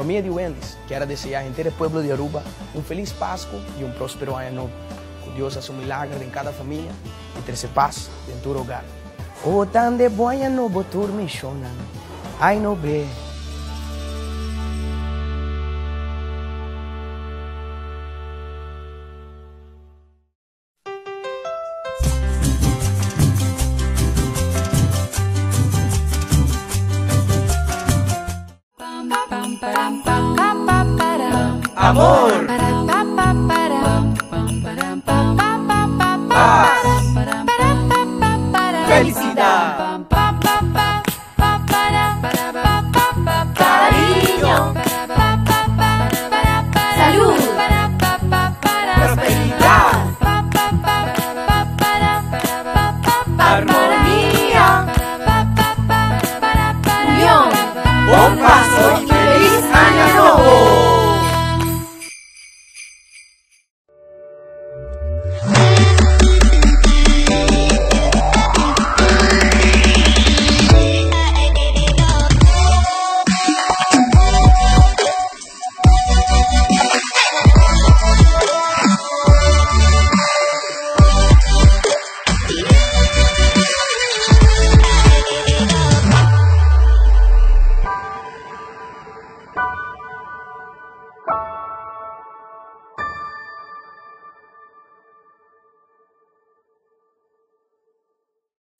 Familia de Wendys, quiero desear a gente del pueblo de Aruba un feliz Pascua y un próspero año nuevo. Que Dios hace un milagre en cada familia y trece paz en tu hogar. O tan de boya no botur me shonan, ay no ve. Amor, paz, felicidad, cariño, salud, prosperidad, armonía, unión, buen paso y feliz año nuevo.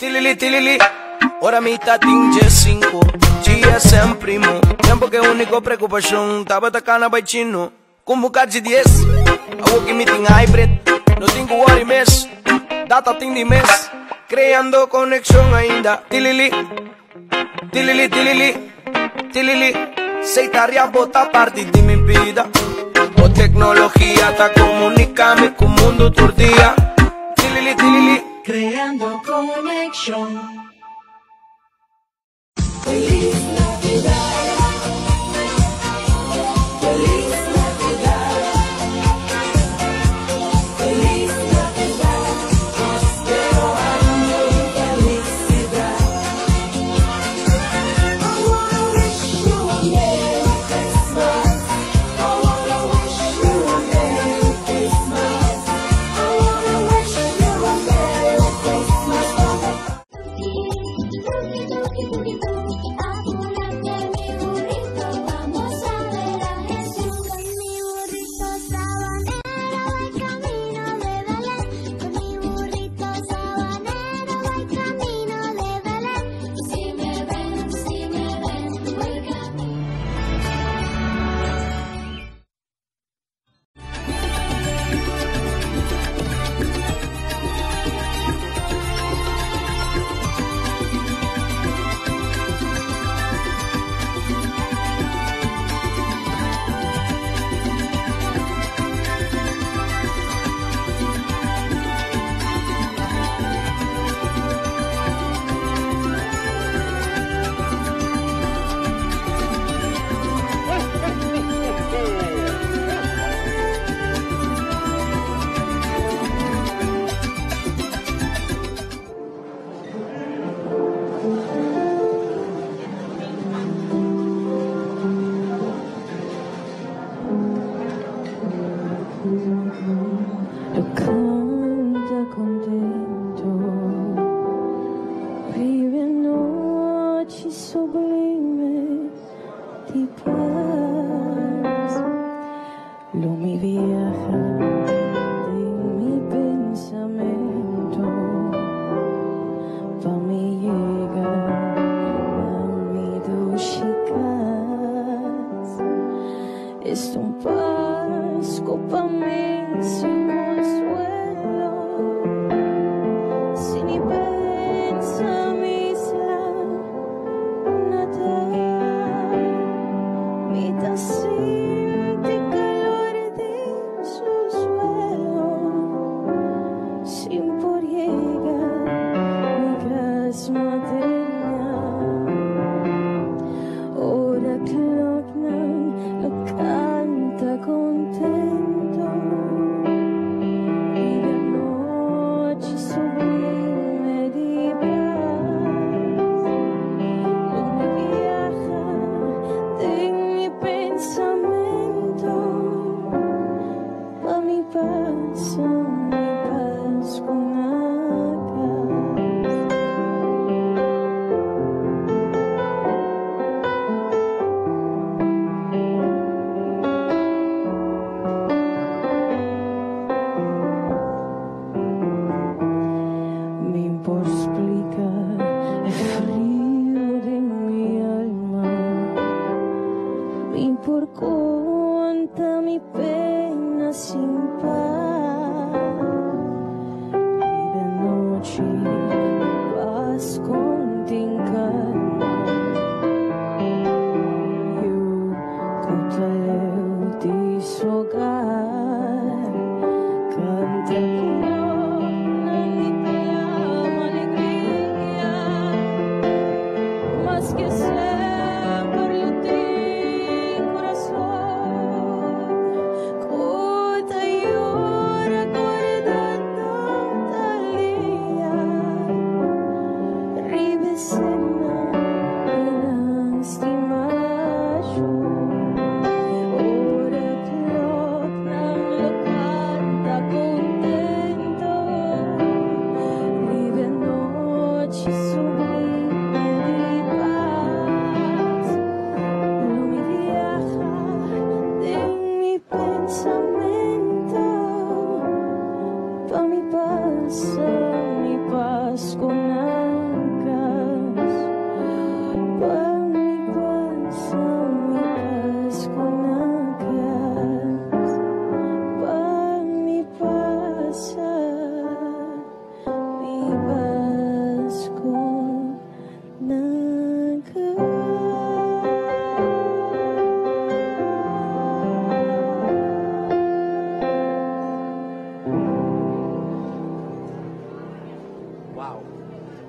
Tilili, tilili, ora mitad tinge 5, GSM primo. Tempo que único preocupação, tava tacando baixinho. Como de 10, a working meeting hybrid. No tenho worry mess, data tem de mês. Criando conexão ainda. Tilili, tilili, tilili, tilili. Seitaria bota parte de minha vida. O tecnologia tá comunicando com o mundo todo dia. Tilili, tilili. Creando conexión. Feliz Navidad. Feliz Navidad. Feliz Navidad. Prospero año y felicidad. I wanna wish you a Merry Christmas. I wanna wish you a Merry Christmas. I wanna wish you a Merry Christmas. mi pena sin paz. Y de noche vas con tinkalma. Yo kutaleu di sogar. Canta como ni te ama alegría. Mas que sempre eu tenho coração. Cuta e ora corda tanta linha. Ribesena e não estimajo. Ora clock não canta contento. Vive noite sublime de paz. No me viaja de mi pensamento. Pa mi paz con ancas. Pa mi paz con ancas. Pa mi paz con ancas. Wow.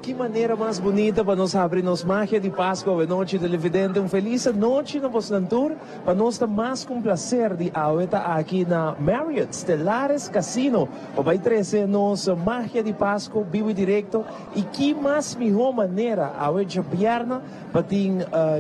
Que maneira mais bonita para nós abrirmos magia de Páscoa a noite televidente. Feliz noite no Bostantur. Para nós está mais com prazer de aueta aqui na Marriott Stellares Casino. Para trazer nossa magia de Páscoa vivo e direto. E que mais melhor maneira aueta pierna para ter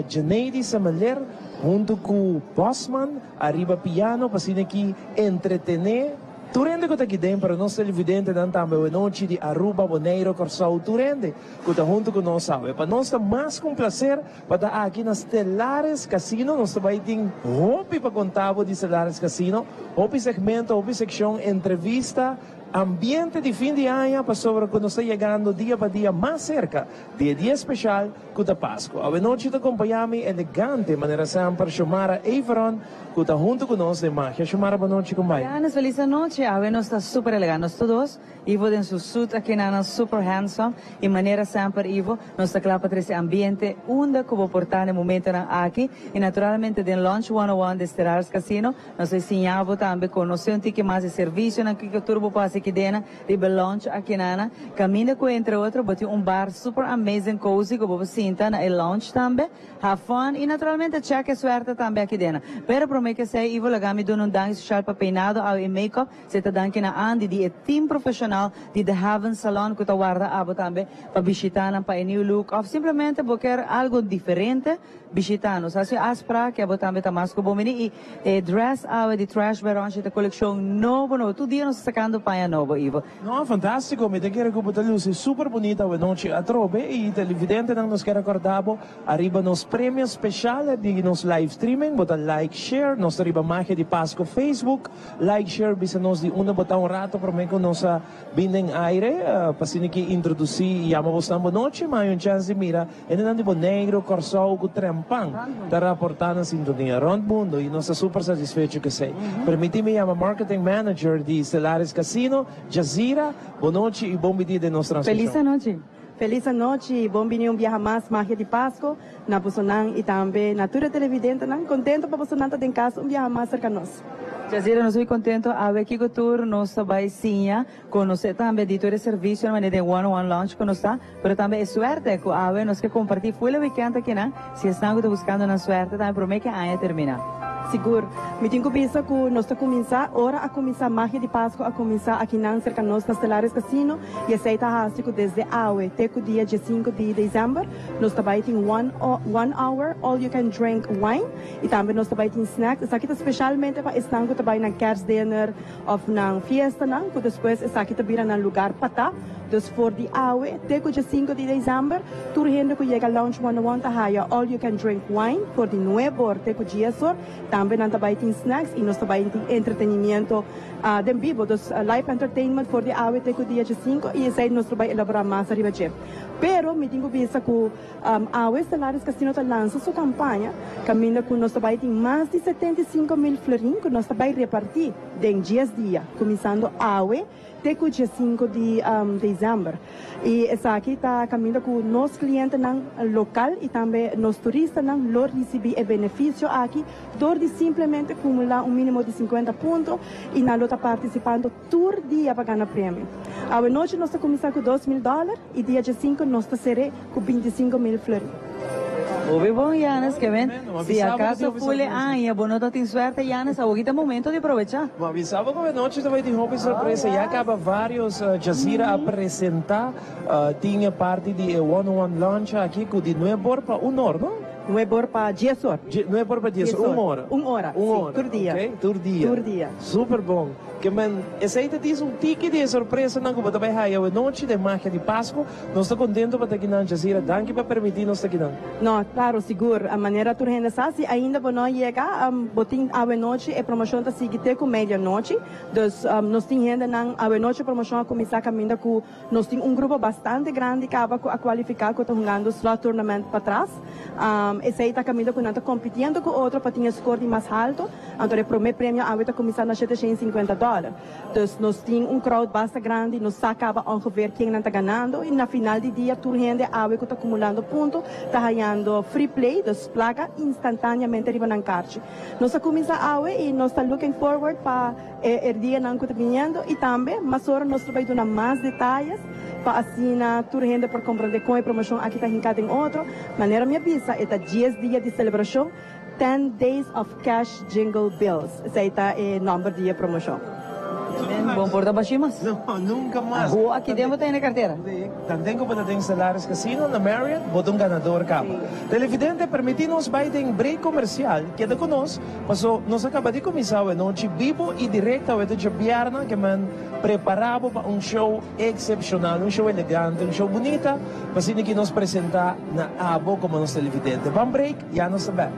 Janeide Samaler junto com o Bossman, arriba piano, para assim aqui entretener. Turende ko aqui dentro para nós televidente dan também a noite de Aruba, Bonaire, Corsau, Turende, que está junto com nós sabe. Para nós está mais com prazer para estar aqui na Stellares Casino, nós também tem hobby para contar de Stellares Casino, hobby segmento, hobby seção, entrevista, ambiente de fim de ano para sobre quando está chegando dia para dia mais cerca dia especial com a Páscoa. A noite te acompanhamos elegante maneira sempre chamar a Everon que está junto com nós de magia. Chamar a noite com mais. Ganas, feliz noche. A ver, nós está super elegantes todos. Ivo tem seu suit aqui na super handsome e maneira sempre Ivo nós está claro para esse ambiente onde que vou portar no momento aqui e naturalmente den Lunch 101 de Stellares Casino nós ensinamos também com nós um tique mais de serviço na que turbo passa aqui dentro de lunch aqui na caminha com entre outros bote bar super amazing cozy que vou sentar na lunch também have fun e naturalmente check a suerte também aqui dentro. Pero prometo que sei Ivo lagami doon dangue social para peinado ao e make-up se ta danke na Andy di team profissional di The Haven Salon que ta guarda abo também para visitar para a new look ou simplesmente quer algo diferente visitando. Assim aspra que abo também ta masco bomini e dress ao di trash veronche da coleção novo tu dia nos sacando paia novo Ivo. No, fantastico, mi te quiero que botar luz super bonita a noite a trobe e televidente não nos quer acordar arriba nos premios special de nos live streaming botar like share nos arriba magia de Páscoa Facebook like share bisa nos di una botar rato para mim com nossa binding aire pasini que introduzir e amamos na noite mas um chance de mira e não de Bonaire Corsau com Trempang tá reportando na sintonia Rond Mundo e nós super satisfeito que sei permite-me a marketing manager de Stellares Casino Jazira, boa noite e bom dia de nossa transmissão. Feliz noite. Feliz noite e bom dia um dia mais magia de Páscoa na Bosonan e também na Tura Televidente, contento para Bosonan estar em casa um dia mais cerca de nós. Jazira, nós estamos contentos a ver que o tour nos vai sim conhecer também de todo o serviço na maneira de one-on-one lunch que nos está, mas também é suerte que a ver nós que compartilhar full weekend aqui na, se estão buscando na suerte também promete que a terminar. Seguro. Me tenho pensa que nós está começar, hora a começar magia de Páscoa a começar aqui na cerca nós na Stellares Casino e aceita rástico desde awe até o dia 5 de dezembro. Nós também tem one hour all you can drink wine e também nós também tem snacks. Isso aqui está especialmente para estar também na Kerstdinner ou na fiesta não, que depois isso aqui também na lugar para dus voor die awe até o dia 5 de dezembro. Tour gente que chega Lounge 101 haya all you can drink wine por de nuevo até o dia sor. Também nós também tem snacks e nós também tem entretenimento de vivo, dus live entertainment voor die awe até o dia 5 e isso aí nós também elaborar mais arriba. Pero me tengo vista que a Estelares Casino lança sua campanha, caminha com nós vai ter mais de 75.000 florins que nós vai repartir em 10 dias, começando até o dia 5 de dezembro. E essa aqui está caminhando com nossos clientes local e também nos turistas não receber benefício aqui, de simplesmente acumular mínimo de 50 pontos e não está participando todo dia para ganhar prêmio. A noite nós começamos com $2.000 e dia 5 nós seremos com 25.000 florins. Ouve bom, Yanes, que ven. Se acaso fule año, vos no te suerte, Yanes, ahorita é momento de aprovechar. Me avisava que a noite também tem uma surpresa. Já acaba vários Jazeera a apresentar. Tinha parte de one-on-one lunch aqui com de 9 horas para 1 hora, não? 9 horas para 10 horas. 9 horas para 10 horas, 1 hora. 1 hora, sim, por dia. Ok, por dia. Por dia. Super bom. Que man, esse aí diz ticket de surpresa não que também vai a noite de magia de Páscoa. Nós estamos contentes para estar aqui na Jazeera. Danke para permitir nós estar aqui. Não, claro, seguro. A maneira que rende se ainda não chega, botin a noite e promoção está seguinte com meia-noite. Então, nós temos ainda a noite promoção a começar a caminhar com nós temos grupo bastante grande que acaba a qualificar que está jogando slot tournament para trás. Esse aí está caminhando com nós competindo com outro para ter score mais alto. Então, o primeiro prêmio está começando a $750. Então, nós temos crowd bastante grande, nós acaba ongeveer quem está ganhando e na final do dia, toda gente está acumulando pontos, está ganhando free play, então placa instantaneamente arriba na caixa. Nós começamos e nós estamos looking forward para o dia que está vindo e também, mas agora nós vamos dar mais detalhes para assim toda gente por compreender com a promoção aqui está hincada em outro. Maneira minha visa, é 10 dias de celebração, 10 days of cash jingle bills. Esse é o nome de promoção. Bom por da baximas? Não, nunca mais. Aqui dentro tem na carteira. Também como tem Stellaris Casino na Marriott, botão ganador capa. Televidente, permitimos vai ter break comercial, queda conosco, mas nós acabamos de começar a noite vivo e direto a de Bjarna, que man preparado para show excepcional, show elegante, show bonita, mas que nos apresentar na abo como nos televidente. Vamos break, já nos sabemos.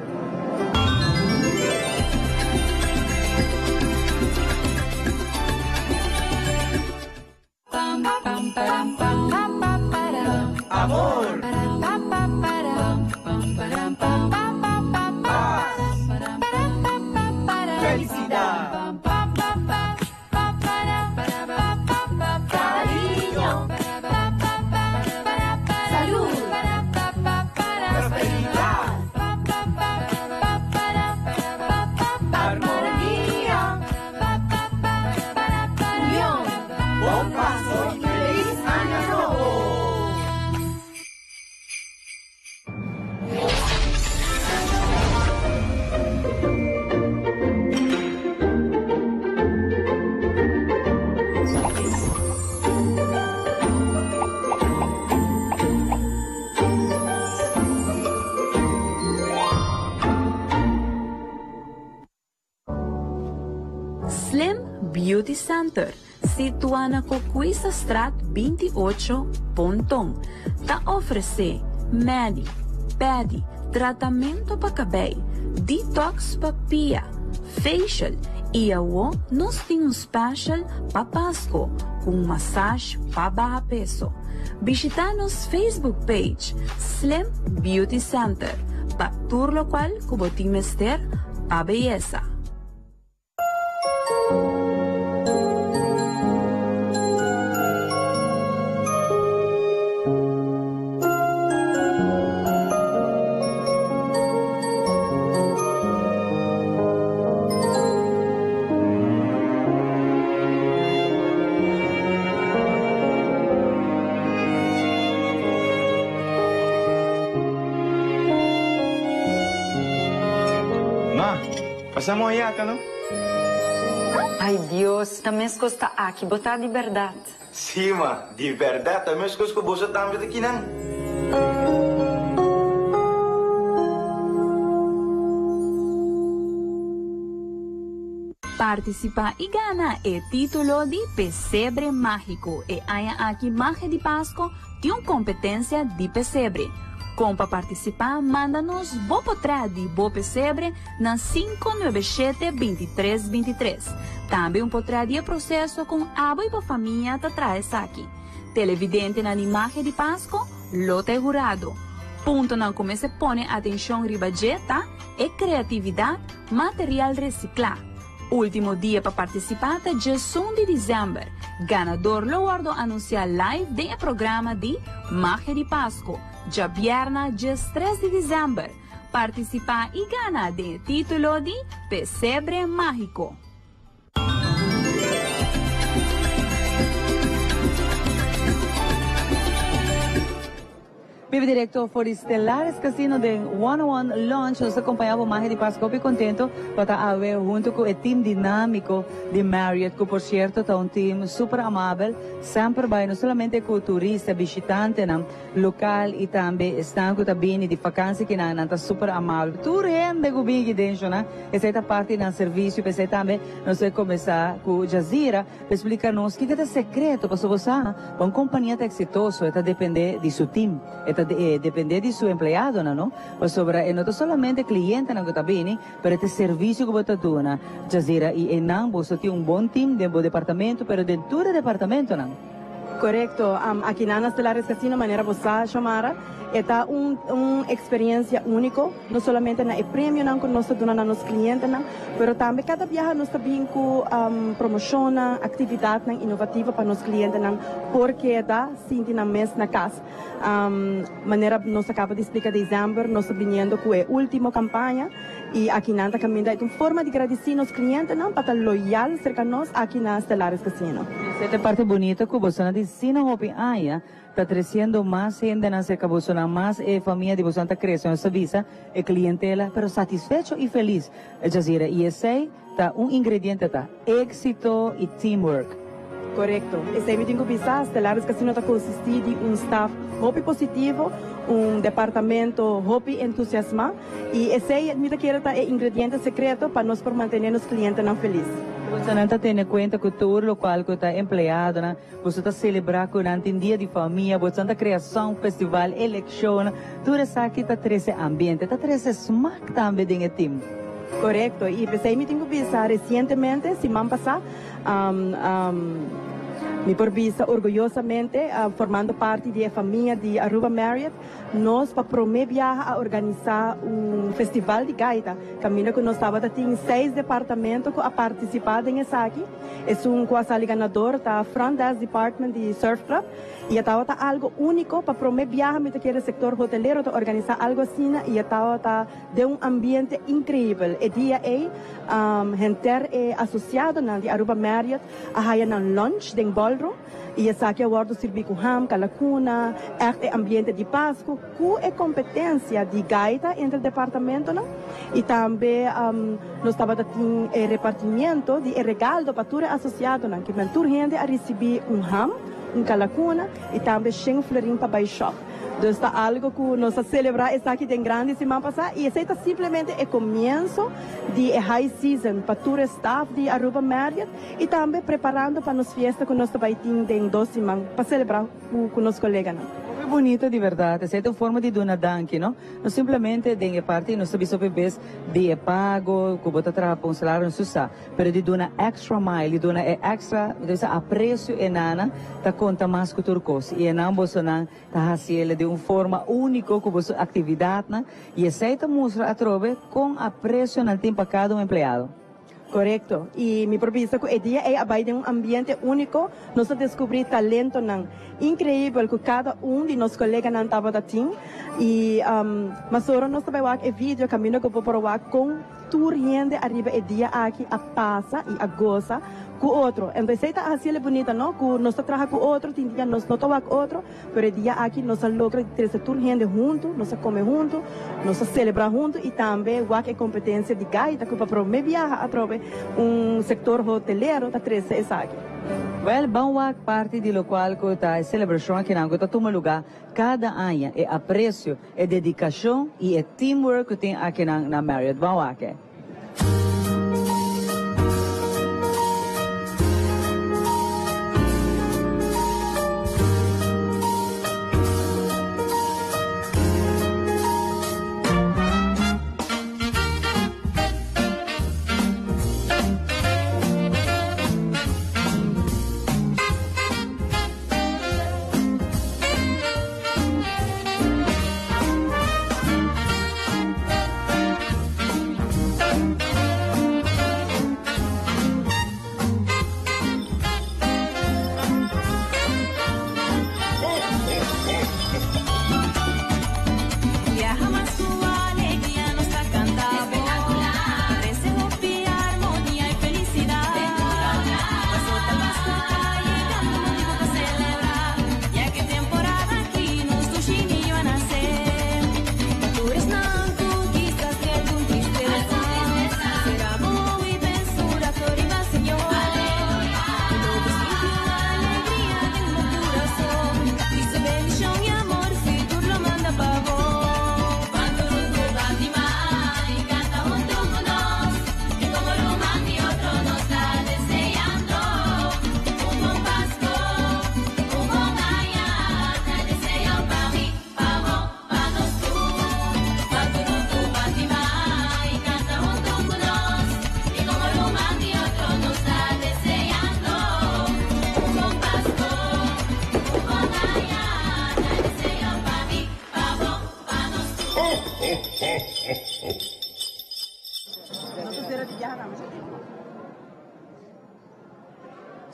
Amor. Felicidad. Cariño. Salud. Prosperidad. Armonía. Unión. Buen paso y feliz año nuevo. Slim Beauty Center, situada na Coquisa Strat 28, Pontong. Ta oferece medi, pedi, tratamento para cabelo, detox para pia, facial e awo nós temos special para Pasko com massage para baixo peso. Visita nos Facebook page Slim Beauty Center para tour local que você mester para beleza. Ma, passamos aí, não? Ai, Deus, também está aqui, botar de verdade. Sim, ma, de verdade, também as coisas que você está me aqui, não? Participa e gana o título de Pesebre Mágico e há aqui magia de Páscoa de uma competência de pesebre. Como para participar, manda-nos bo potrá de bo pesebre na 597-2323. Também potrá de processo com abo e família te traz aqui. Televidente na imagem de Páscoa, lote jurado. Punto na como se pone atención ribajeta e criatividade, material reciclado. Último dia para participar é dia 1 de dezembro. Ganador lo guardo anunciar live do programa de Magia de Páscoa, dia viernes, dia 3 de dezembro. Participar e ganhar o título de Pesebre Mágico. Vive directo por Estelares Casino de 101 Lunch. Nos acompanhava Magia de Páscoa e contento para haver junto com o time dinâmico de Marriott, que por cierto está um time super amável, sempre vai não somente com turista, visitante não, local e também estão com também de vacância que não está super amável. Tudo rende com big dentro, né? Essa é a parte do serviço, pensei também nós vamos começar com o Jazeera para explicar-nos o que é o secreto para você, uma companhia exitosa, está depender de seu time. Depende de su empleado, ¿no? O sobre, no solamente cliente que está bien, pero este servicio que você dona, Jazeera, y en ambos tiene un buen team de departamento, pero dentro del departamento, ¿no? Correcto. Aqui na Estelares Casino, maneira você chamar, é uma experiência única, não somente na prêmio não que nós damos aos clientes, não, mas também cada viagem nós também promociona atividade inovativa para os clientes, não, porque dá sinto na mês na casa. Maneira nós acaba de explicar dezembro, nós vindo com a última campanha e aqui na caminho é uma forma de agradecer aos clientes, não, para estar loyal cerca de nós aqui na Estelares Casino. Esta parte bonita que você diz, se não houve está crescendo más gente en cerca de más familia de Bosanta crece en esa visa, clientela, pero satisfecho y feliz. Jazeera, y ese está un ingrediente, está éxito y teamwork. Correcto. Esse é o visa, Estelares Casino está consistir de staff muito positivo, departamento muito entusiasmado, e esse é o ingrediente secreto para nós manter os clientes felizes. Você não está tendo em conta que todo local que está empregado, né? Você está celebrando com um dia de família, você está criação, festival, eleição, tudo isso aqui está trazendo ambiente, está trazendo smack também dentro do time. Correto. E pensei me tenho visto recentemente, semana passada, me por vista orgulhosamente formando parte da família de Aruba Marriott, nós para promover viajar a organizar festival de gaita. Caminho que nós estava tem 6 departamentos a participar nessa aqui. É quase ganador da Front Desk Department de Surf Club e estava algo único para promover viajar me aquele setor hoteleiro para organizar algo assim e estava de ambiente incrível. E dia gente associado de Aruba Marriott a haia lunch den ballroom e essa aqui agora servir com ham, calacuna, ambiente de Páscoa, com a competência de gaita entre o departamento, não? E também nós estava tendo repartimento de regalo para todos associados, não? Que toda gente a receber ham, calacuna e também florim para baixar. Então está algo que nós celebrar essa aqui tem grande semana passada e esse está simplesmente o começo de high season para todo o staff de Aruba Marriott e também preparando para nos fiesta que nós vai ter em 2 semanas para celebrar com nossos colegas. Muy bonito de verdade, essa é uma forma de donar danke, não? Não simplesmente de parte, não sabemos sobre de pago, que bota trabalho para salário, não sussa, mas de donar extra mile, de donar extra, apreço enana, tá conta mais que turcos, e enam bolsonan tá fazendo de uma forma única com a atividade, né? E essa é mostra a trove com apreço no tempo a cada empregado. Correcto. E me propisa que o dia é abaixo de ambiente único, nós descobrimos talento incrível que cada de nossos colegas não estava tendo. E mas agora nós também vamos vídeo caminho que vou provar com toda gente arriba o dia aqui a passa e a goza com outro. Então isso está assim bonita, não? Que nós trabalhamos com outro, tem dia nós não trabalhamos com outro, mas o dia aqui nós logramos ter toda gente junto, nós comemos junto, nós celebramos junto e também a competência de gaita que para promover viajar através setor hoteleiro está trazendo isso aqui. Well, vamos parte do local que está a celebração aqui na que está tomando lugar cada ano, é apreço, é dedicação e é teamwork que tem aqui na Marriott. Vamos aqui.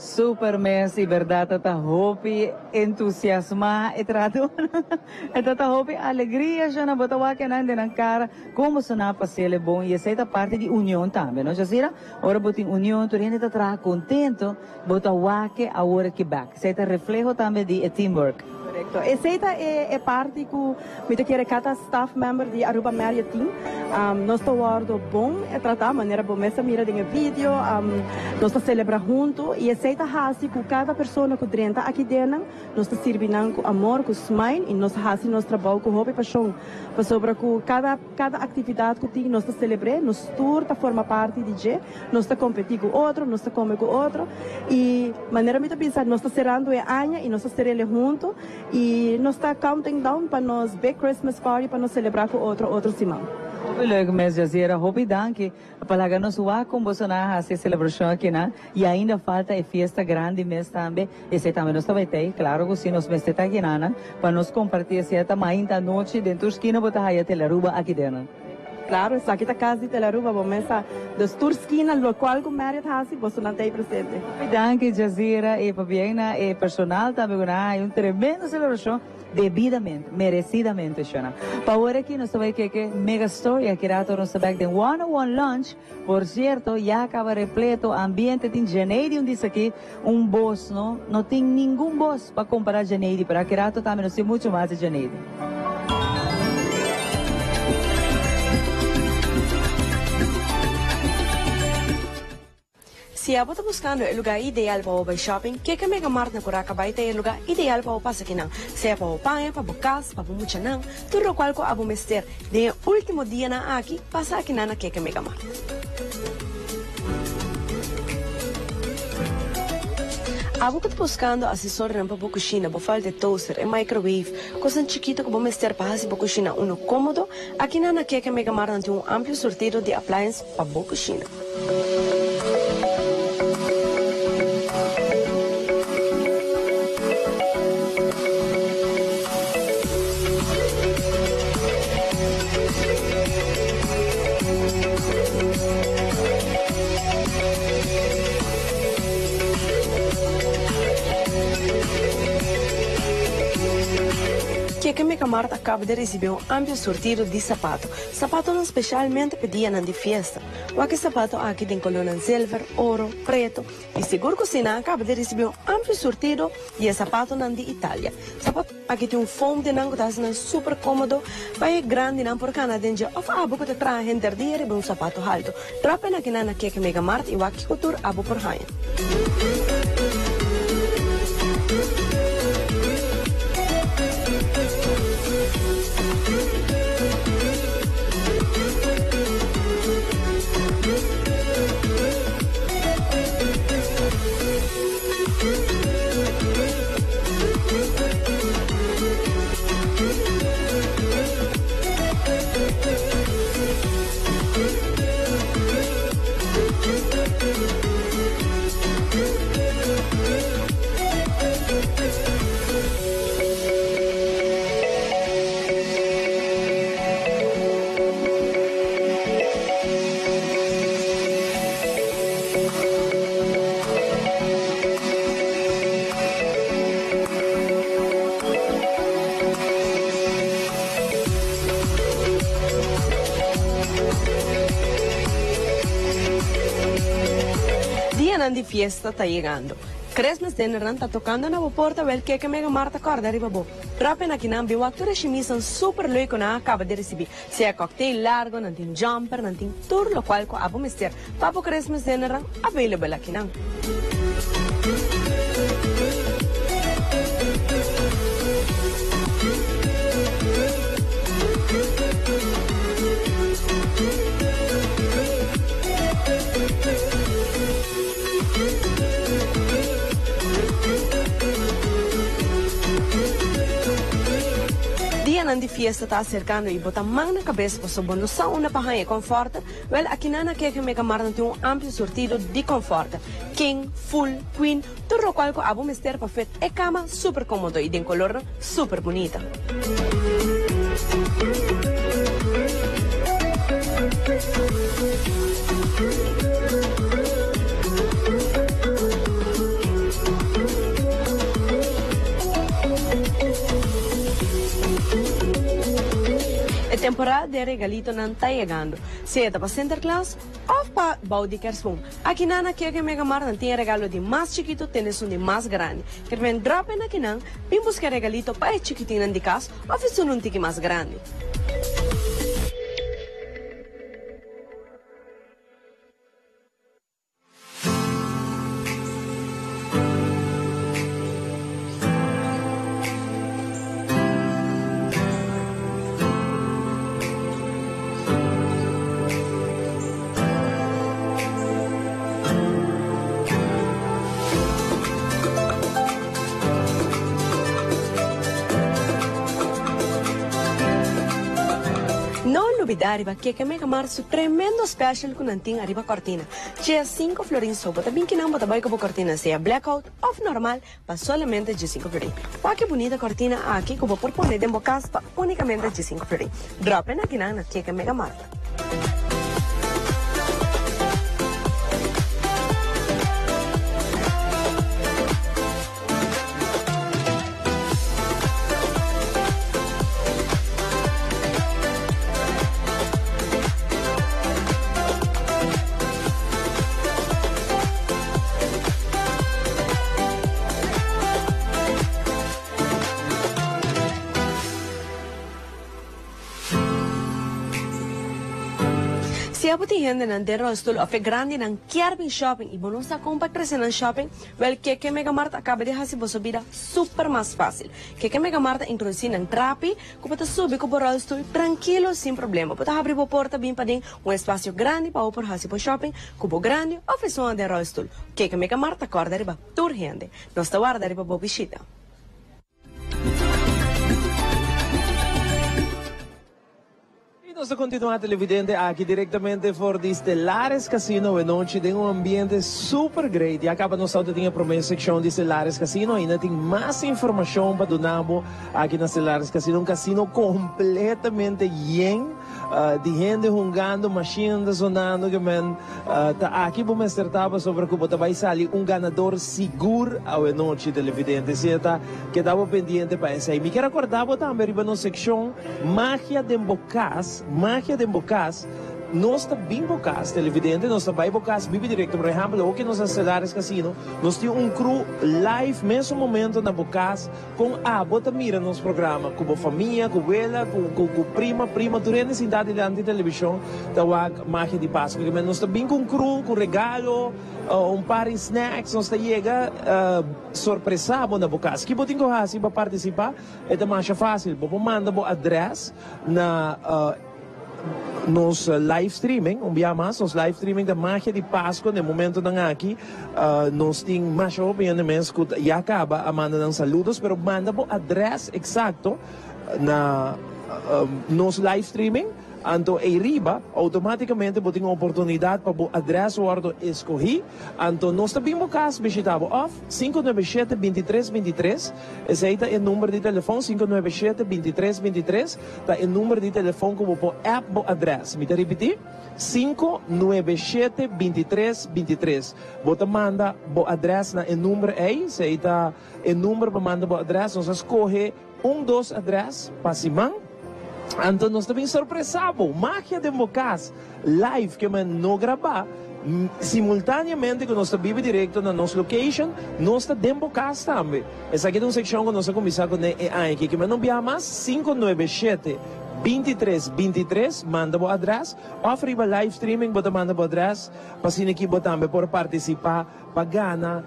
Super Messi, verdade, tata hopi, entusiasma, e trato, e tata hopi, alegria, já na bota wake na de cara, como se na pasele bom, e essa é parte de união também, não, Jazira? Ora botin união, tu rende tra contento, bota wake a hora que back, essa é reflejo também de teamwork. Correcto. Essa é parte que me quer cada staff member de Aruba Media Team. Nós estamos bom é tratar maneira bom essa mira de vídeo, nós estamos celebrar junto e essa é assim que cada pessoa que drenta aqui dentro, nós estamos servindo com amor, com smile e nós fazemos nosso trabalho com hobby e paixão. Para sobre que cada atividade que tem nós estamos celebrando, nós tour tá forma parte de G, nós estamos competir com outro, nós estamos comer com outro e maneira me pensar nós estamos cerrando a anha e nós estamos cerrando junto e nós estamos counting down para nós big Christmas party para nós celebrar com outro semana. Leuk mes Jazira, hopi danke. Palaga nos wa com Bolsonaro a celebração aqui na e ainda falta a festa grande mês também. Esse também nós vai ter, claro que se nós mês está aqui na para nós compartilhar essa ainda noite dentro da esquina botar aí a Telaruba aqui dentro. Claro, essa aqui está casa de Telaruba, vamos essa dos tour esquina local com Marriott Hasi, Bolsonaro está aí presente. Danke Jazira e Fabiana e personal também é tremenda celebração. Devidamente, merecidamente, Shona. Para agora aqui, nós sabemos que mega story aqui rato nós sabemos de one-on-one lunch, por certo, já acaba repleto, ambiente tem janeiro, diz aqui, boss, não tem nenhum boss para comparar janeiro, para aqui rato também nós temos muito mais de janeiro. Se você está buscando o lugar ideal para o shopping, que Mega Mart na Curaca vai ter o lugar ideal para o passar aqui não. Seja para o panha, para o casa, para o muchanão, tudo o qual você mester de último dia na aqui, passa aqui na que Mega Mart. A você está buscando acessórios para a cozinha, para falta de toaster e microwave, coisas chiquitas que você mester para a cozinha, cômodo, aqui na que Mega Mart tem amplo sortido de appliances para a cozinha. Que Mega Mart acaba de receber amplo sortido de sapato. Sapato não especialmente pediam de festa. O que sapato aqui tem color silver, ouro, preto. E seguro que você acaba de receber amplo sortido de sapato de Itália. Sapato aqui tem foam de nango, tá super cômodo. Vai grande não por cana dentro. Of abo que te traz render dia e sapato alto. Tropa na que na que Mega Mart e o aqui couture abo por hain. De fiesta está llegando. Christmas dinner está tocando na porta wel que Mega Mart acorda arriba bo. Tropa na kinam bi waktu de chemise super leuk na acaba de receber. Se é cocktail largo, não tem jumper, não tem tour lo qual ko abo mister. Papo Christmas dinner available aqui não. De fiesta está acercando e botar mão na cabeça para sua noção uma barranha conforta, well, aqui na que Mega Mart tem amplo sortido de conforto. King, full, queen, tudo o qual abo mister para fet é cama super cômodo e de color super bonita. temporada de regalito não está chegando. Seja para Sinterklaas ou para Baudi Kerstboom. Aqui na Keke Mega Mart não tem regalo de mais chiquito, tem um de mais grande. Quer ver drop aqui não, vem buscar regalito para o chiquitinho de casa ou fazer um tique mais grande. Arriba, que Mega Mart su tremendo special con anting arriba cortina. C'è 5 florin sopa, también que não bota boy como cortina sea blackout o normal, pa solamente de 5 florin. Qualche bonita cortina aqui como por poner de bocas pa únicamente de 5 florin. Dropen aqui na que Mega Mart. Siapa ti gente nan dero stul of grande nan Kjærby shopping e bonus sa compact presen nan shopping wel que Mega Mart acaba de hasi boso vida super mais fácil. Que Mega Mart introduzir nan trapi, ko pata subi ko boral stul tranquilo sin problema. Pata abrir bo porta bem padin um espaço grande para por hasi bo shopping, kubo grande oferção de dero stul. Que Mega Mart acorda riba tur gente. Nós ta guarda riba bo visita. Nós continuamos televidente aqui diretamente for de Stellares Casino e noite tem ambiente super great. E acaba nós só tinha promessa seção de Stellares Casino e ainda tem mais informação para donarmos aqui na Stellares Casino, casino completamente yen. De gente jogando, máquinas sonando, que man, aqui vamos acertar sobre como vai sair ganador seguro ao noite televidente, certo? Que estava pendente para isso aí. Me quero acordar também riba na seção Magia de Bocas, nós está bem bocas, televidente, nós está bem bocas, vive direto, por exemplo, o que nós Stellares Casino, nós temos crew live, mesmo momento na bocas, com bota mira nos programa, com a família, com ela, com prima, durante a cidade de televisão, tawag Magia de Páscoa, que nós está bem com crew, com regalo, par de snacks, nós está chega surpresa na bocas. Que botinho hasi para participar, é mais fácil, você manda o address na nos live streaming, nos live streaming da Magia de Páscoa, no momento na aqui, nos tem mais obviamente que já acaba a manda ng saludos, pero manda po address exacto na nos live streaming, anto e riba, automaticamente você tem uma oportunidade para o address ordo escolher, anto nós também vamos visitar off 597-2323, esse é o número de telefone 597-2323, tá o número de telefone como o app o address, me repetir 597-2323, você manda o address na o número aí, esse é o número para mandar o address, nós escolhe 2 address para cima. Então nós também surpresamos, Magia de Bocas, live que man não gravar, simultaneamente que nós estamos vivo direto na nossa location, nós estamos de Bocas também. Essa aqui é uma secção que nós vamos começar com aqui, que man não via mais 597-2323, manda o address, ofre o live streaming, bota manda o address, para si aqui também por participar, para ganhar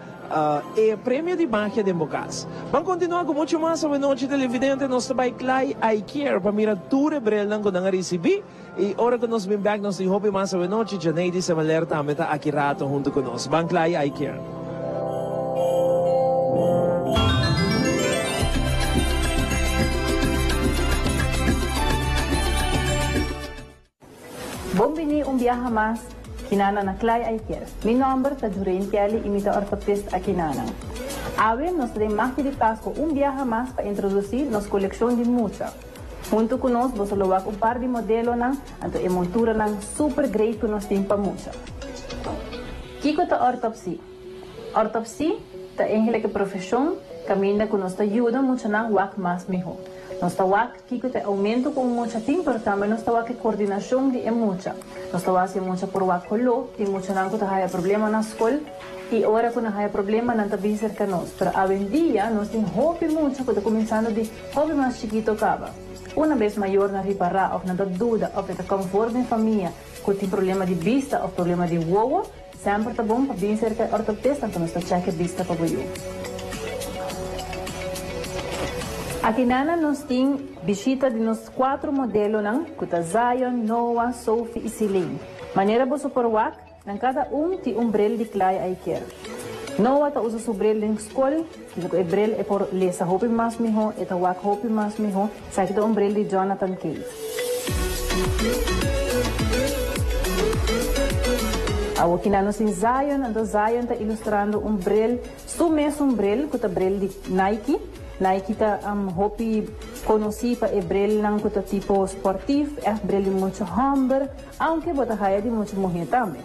e prêmio de Magia de Bocas. Vamos continuar com muito mais sobre noite televidente, nós também Clay I Care, para mirar tudo brel lang ko nang recebi, e ora que nós bem back, nós tem hope mais sobre noite, Janeide sa maler também tá aqui rato junto com nós. Bang Clay I Care. Bombini viaja más, kinana na Clay I Care. Mi nombre es Jurain Kelly y mi ortopedista aquí kinana. Ahora nos de Magia de Páscoa viaja más para introducir nuestra colección de mucha. Junto con nosotros, vamos a un par de modelos y montura super great que nos tiene para mucha. Kiko ta ortopsia. Ortopsia ta eigenlijk profession camina con nuestra ayuda mucho na wak más mejor. Nuestra wak kiko te aumento con mucha ting, pero también nuestra wak coordinación de mucha. Nuestra wak hace mucha por wak kolo, y mucho na ko haya problema na school, y ahora ko haya problema na tabi cerca nos. Pero hoy en día nos tem hobby mucho, que comenzando de hobby más chiquito caba. Una vez mayor na reparar, of na da duda, of na conforme en familia, que tem problema de vista, of problema de wowo, sempre tá bom para vir cerca ortopedista, então nós check vista para você. Aqui nana nós tem visita de nos 4 modelos não, que Zion, Noah, Sophie e Celine. Maneira você por wak, nan cada tem bril de clay aí quer. Noah tá usa seu bril em escola, o bril é por lesa hopi mais melhor, e tá wak hopi mais melhor, sai que tá bril de Jonathan Case. A que nós em Zion, ando Zion está ilustrando bril, mesmo bril, que é bril de Nike. Nike está hopi conhecido para bril não que tipo esportivo, é bril de muito humber, aunque bota raia de muito mulher também.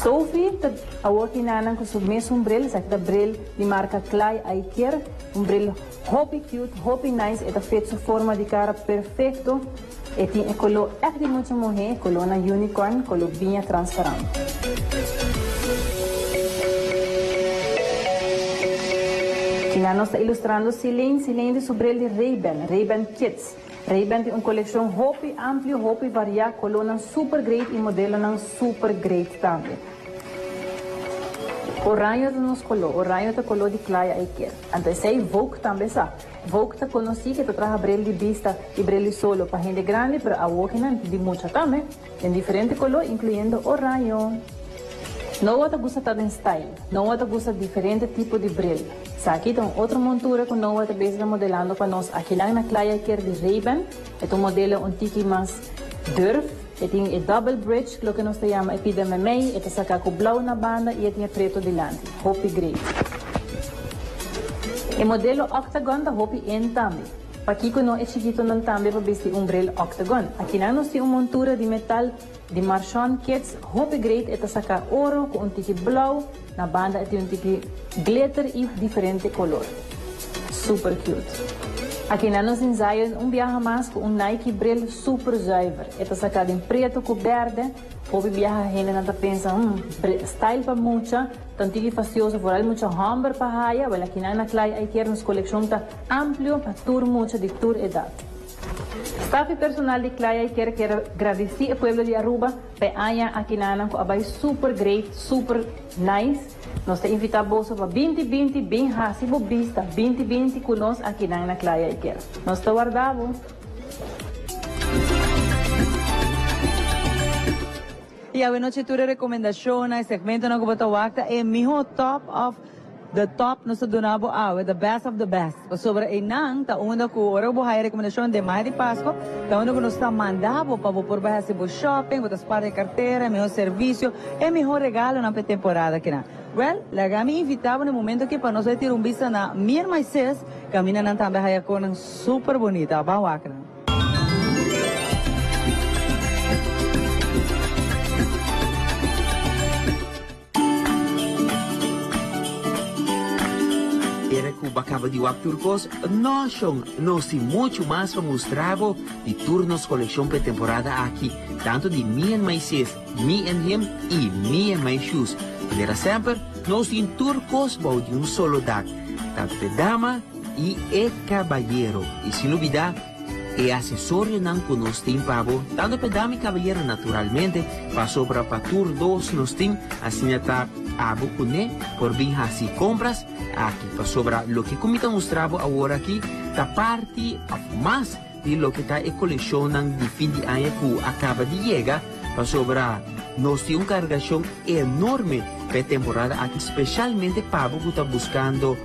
Sophie, a que nana com o mesmo bril, sabe que bril de marca Clay Aiker, bril hopi cute, hopi nice, é feito sua forma de cara perfeito. E tem color echt de muita mulher, color na unicorn, color bem transparente. Aqui nós está ilustrando Celine de sobre de Ray-Ban Kids. Ray-Ban tem uma coleção hopi amplo, hopi variado, color na super great e modelo na super great também. Orange é nosso color, orange é color de clay aí quer. Então sei Vogue também sabe. Vogue está conhecido que traz bril de vista e bril solo para gente grande, pero a Vogue não de muita também, em diferente color, incluindo orange. Não está gostando de style, não está gostando de diferente tipo de bril. Aqui tem outra montura que não está bem modelando para nós. Aqui lá na clay quer de Ray-Ban, é um modelo um tique mais durf. Tem double bridge, que nós chamamos epidemia, é saca com blau na banda e tem preto delante, hopi grey. O modelo octagon da hopi N também. Aqui que não é chiquito não também para vestir bril octagon. Aqui nós temos uma montura de metal de Marchand Kids, hopi grey, é saca ouro com tique blau na banda, tem tique glitter e diferente color. Super cute. Aqui nós ensaiamos viaja mais com Nike bril super zuiver. É sacado em preto com verde. Hobby viaja a gente não pensa, style para muita, tanto que facioso, por aí muito humber para raia, mas aqui na clay aí quer nos coleção tá amplo para tour muita de tour edad. Staff personal de clay aí quer agradecer o povo de Aruba, para aqui na com abai super great, super nice. Nós te invitamos para 2020, bem rápido, vista, 2020 conosco aqui na Clay Aiker. Nós te guardamos. E a noite tua recomendação, segmento na Kubata Wakta, é o top of the top nós donamos the best of the best. Sobre inang, ta una ko ora bo hay recomendação de mais de Páscoa, ta una ko nos está mandando para por baixar se shopping, botas para de carteira, melhor serviço, é melhor regalo na temporada que na. Well, la gami invitava no momento que para nós ter vista na Mir Mais Ses, camina na também hay com super bonita, ba wakna. Era que o Bacaba de Wak Turcos, nós temos muito mais para mostrar de turnos coleção pré-temporada aqui, tanto de Me and My Sis, Me and Him e Me and My Shoes. Era sempre, nós temos turcos de um solo dag, tanto de dama e caballero. E sem dúvida, é acessório não que nós temos tanto para dama e caballero naturalmente, passou para tur 2 nós temos, assim está a bucune, por bem assim compras, aqui para sobra lo que como está mostrado agora aqui, da parte mais de lo que está a coleção de fim de ano que acaba de chegar, para sobra nós temos uma carregação enorme para temporada aqui, especialmente para o que está buscando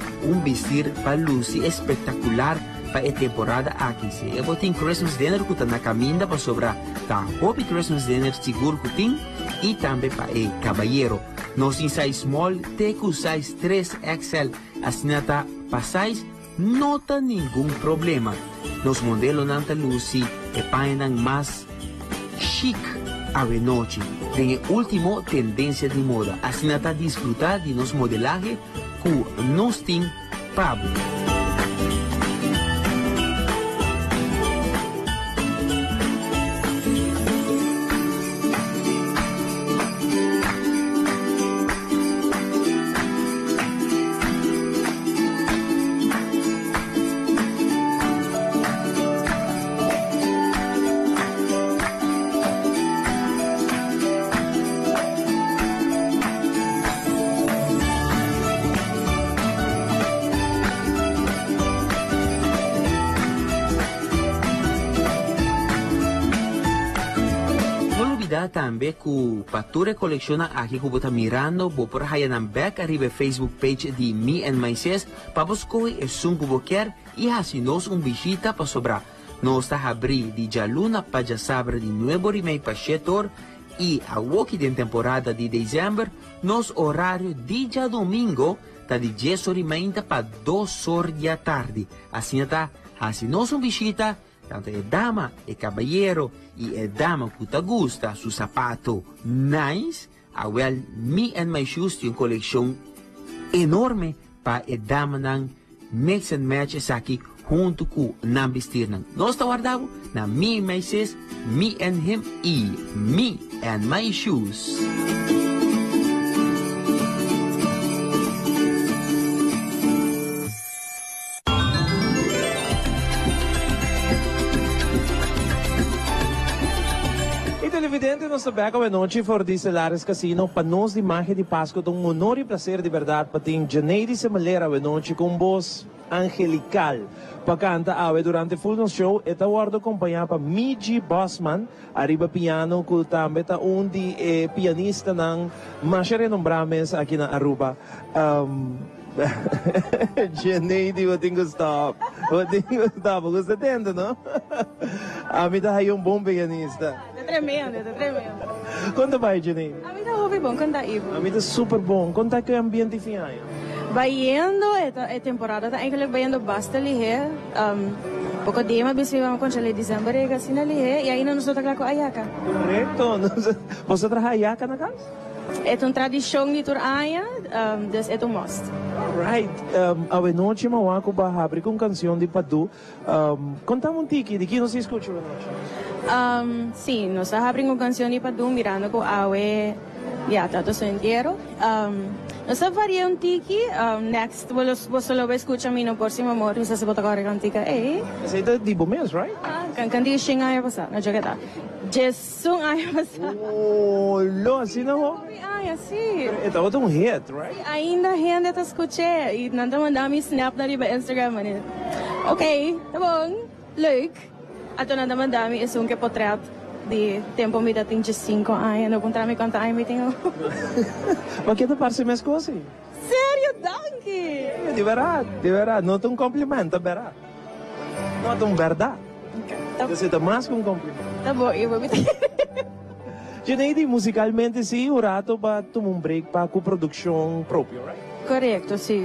vestir para luz espetacular para a temporada aqui. Se eu tenho Christmas dinner que está na caminha para sobra, tá hobby Christmas dinner seguro que tem e também para o caballero. Nós temos size small, teco size 3XL, assim está para size, não tem nenhum problema. Nos modelos não tem luz e para mais chic ave noche, en el último tendencia de moda, así nata disfrutar de nos modelaje con nos team Pablo. También que Pature colecciona aquí que está mirando por ahí en back arriba Facebook page de Me and My Sis para buscar es un que y así nos un visita para sobrar. Nos está abrir de ya luna para ya saber de nuevo remake para Shetor y a walkie de temporada de diciembre nos horario de ya domingo está de 10 horas para 2 horas de tarde. Así está, así nos un visita tanto el dama, el caballero y el dama que te gusta su zapato nice, Me and My Shoes tiene una colección enorme para el dama nan mix and matches aquí junto con nan vestir nan. Nos está guardado na Me and My Sis, Me and Him y Me and My Shoes. Televidente, nós estamos aqui noite for de Celares Casino para nós de magia de Páscoa, um honor e prazer de verdade para ter Janeide Semalera a noite com voz angelical para cantar durante full no show. Eta guardo acompanhar para Miji Bossman, arriba piano, que também está de pianista ng mais renombrados aqui na Aruba. Janeide, eu tenho que stop. Você entende, não? A mim tá aí bom pianista. Tremendo. Quanto vai, Janeide? A mim tá bom, canta Ivo. A mim tá super bom. Conta que ambiente fica. Bayendo, esta temporada tá eigenlijk bayendo basta lihe. Pouco dia mas bisi vamos com chale dezembro e assim lihe e aí não nos toca com ayaka. Correto. Você traz ayaka na casa? É uma tradição de Turaya, dus é um must. Right. A noite mawako ba abrir com canção de Padu. Conta um tiki de que não se escuta a noite. Sim, nós abrimos uma canção de Padu mirando com awe todo o inteiro. Nós varia um tiki. Next, você lo vai escutar mim no próximo amor, você se bota agora cantica. Essa é de Bomes, right? Cantica xing ay pasa, na jogada. Jesung ay pasa. Oh, lo assim não. Ay, assim. Ito é um hit, right? Ainda gente tá escutando e nanda mandami snap na riba Instagram man. Okay, tá bom. Leuk. Ato nanda mandami is um que portrait de tempo me dating 5 anos, no contra me quanto ai me tenho. Mas que te parece mais coisa? Sério, danke. De verdade, não é um cumprimento, verdade. Não é verdade. Você tá mais que um cumprimento. Tá bom, eu vou me Janeide, musicalmente sim, o rato para tomar um break para com produção própria, right? Correcto, sí.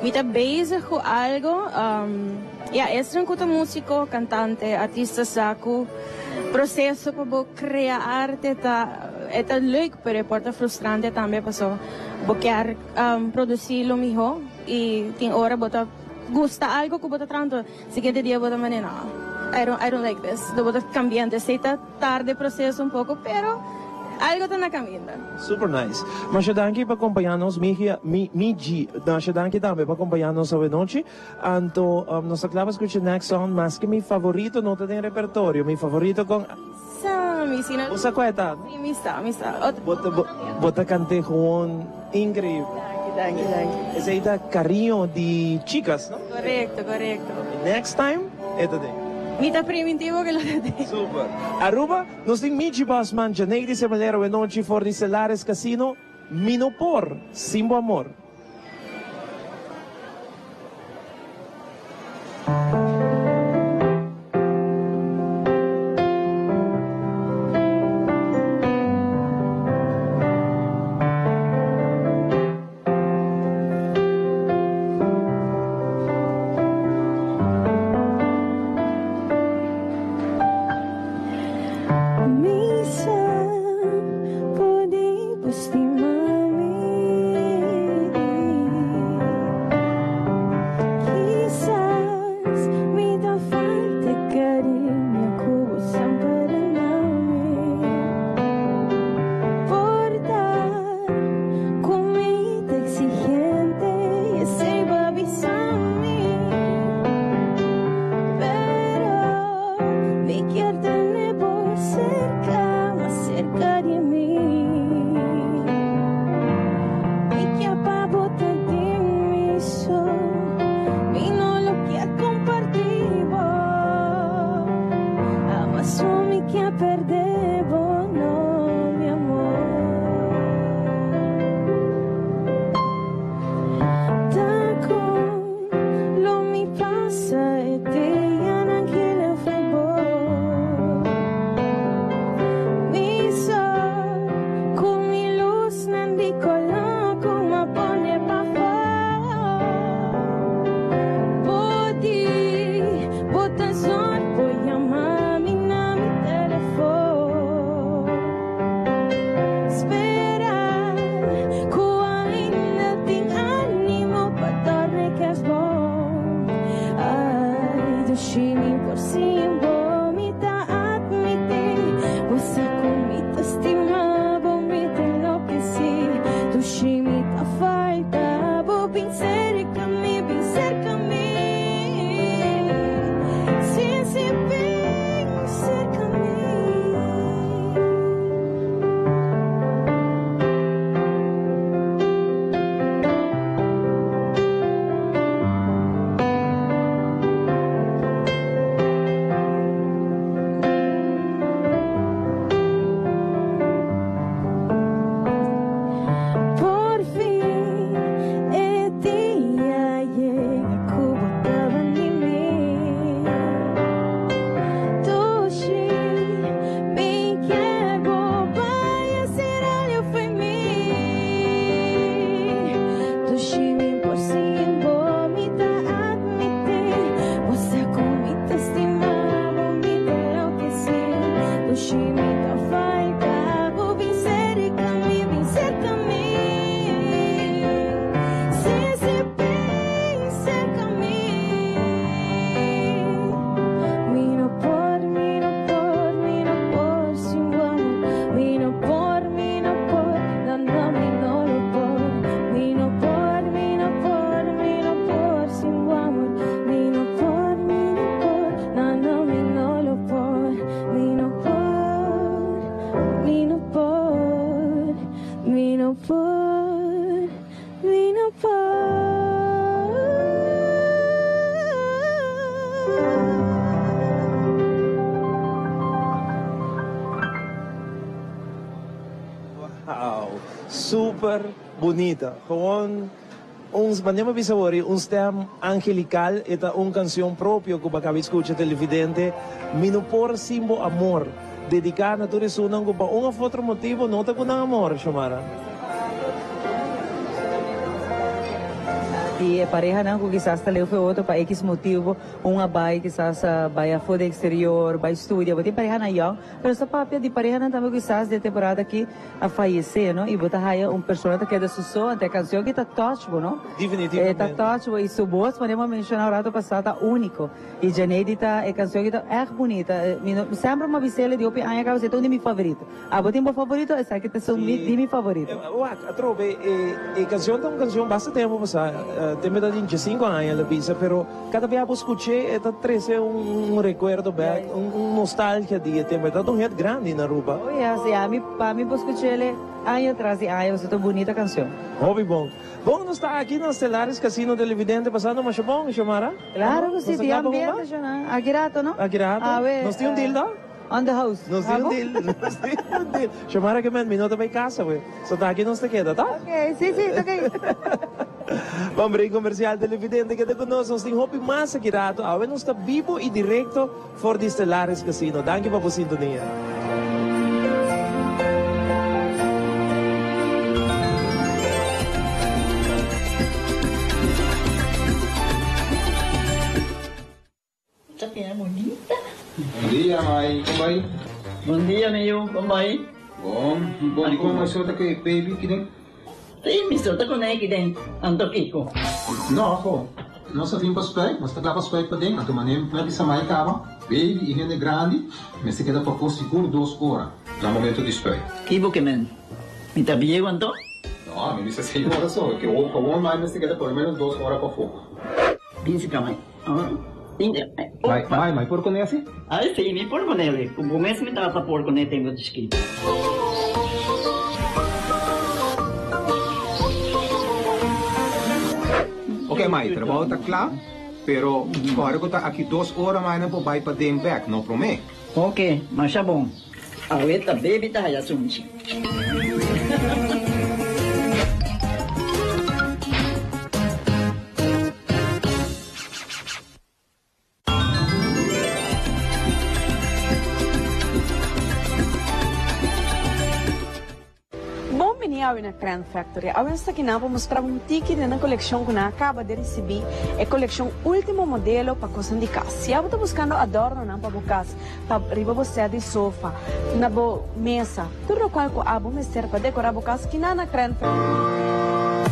Mi ta bezig com algo, es un músico, cantante, artista saco, processo para criar arte, é leuk, pero é frustrante também, para eu quero produzir lo mejor e tem hora bota gusta algo que bota tanto, seguinte dia bota mané não. I don't like this. Eu bota cambiante, sei tá tarde processo pouco, pero algo está na caminho. Super nice. Mas danke para acompanhar-nos, Miji. Mas danke também para acompanhar-nos hoje noite. Então, nós acabamos de escutar next song, mas que meu favorito não tem repertório. Meu favorito com... Sami, sino... Usa cueta? Sim, me está. Bota cante gewoon incrível. Danke. Esse aí dá carinho de chicas, não? Correcto. Next time, ito din. Mita primitivo que lo de. Super. Aruba, nos tem Miji Bossman, Janeide Semalera, e noite for de Celares Casino, Minopor, Simbo Amor. Minsan super bonita. Gewoon, manema bisawari, un stem angelical, esta un canción propio que baka escucha televidente, minupor simbo amor. Dedicar na tudo isso não com outro motivo, não tá com amor, chamara. E a pareja não, quizás talvez foi outro para X motivo, vai quizás vai a fora exterior, vai estudar, vai ter pareja na young, mas essa papel de pareja não também quizás de temporada aqui a falecer, não? E botar aí personagem que é da sua até canção que tá touch, não? Definitivamente. Tá touch, e sua voz, podemos mencionar o rato passado, único. E Janedita é canção que tá bonita. Sempre uma visela de opi, aí acaba sendo um de meus favoritos. Ah, botem meu favorito, essa aqui tá sendo de meu favorito. Trove, a canção é uma canção bastante tempo passado. Tem medad de 5 anos la pizza, pero cada vez que escuché, esta trece recuerdo back, nostalgia de tem medad hit grande na ruba. Oh, yes, yeah, para mim escuché ele anos atrás e anos, essa bonita canção. Hobby bom. Bom, nós está aqui na Stellaris Casino Televidente passando mas bom, chamara? Claro que sim, tem ambiente já, não? Agirato, não? Agirato. Nós temos deal da? On the house. Nós temos deal. Chamara que men minuto vai casa, we. So tá aqui nós te queda, tá? Ok, sim, ok. Vamos abrir comercial televidente que conosco nós temos hobby mais agirato. Agora nós está vivo e direto for the Stellaris Casino. Danke para a sintonia. Bom dia, mãe. Como vai? Bom dia, Neil. Como vai? Bom. Bom, como mais sota que baby que tem? Sim, me sota com ele que tem. Anto Kiko. Não, ako. Não só vim para spek, mas tá lá para spek para dentro. Então, manem, não é que samai cava. Baby e rende grande, mas se queda para pôr seguro 2 horas. No momento de spek. Kibo que men? Me tá bem quanto? Não, me disse 6 horas só. Que o bom mais se queda por menos 2 horas para fogo. Pince kamay. Mai, por conhece? Ah, sim, me por com ele. Como mesmo me trata por com ele, tenho descrito. Ok, Mai, trabalho está claro, pero agora que está aqui 2 horas mais não vou para dentro back, não prometo. Ok, mas é bom. A outra baby está aí assunto. Na Grand Factory. Agora está aqui para mostrar ticket na coleção que acaba de receber. É a coleção último modelo para coisa de casa. Se você está buscando adorno para a casa, para riba você de sofá, na mesa, tudo qual que você serve para decorar a casa, que na Grand Factory.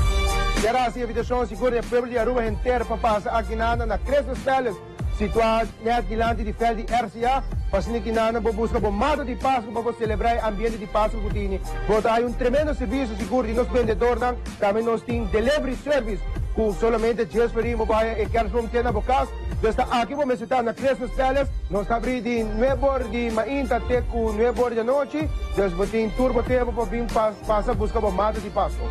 Graças a invitação segura de pueblo de Aruba inteiro para passar aqui na Christmas Palace, situado net diante de fel de RCA. Pasini que nana vou buscar bom mato de Páscoa para celebrar o ambiente de Páscoa que tem. Bota aí tremendo serviço seguro de nosso vendedor, também nós temos delivery service com solamente just para ir para o carro que na boca. Então aqui vamos estar na Christmas Palace, nós abrimos de 9 horas de manhã até 9 horas da noite. Então vamos ter turbo tempo para vir passar buscar bom mato de Páscoa.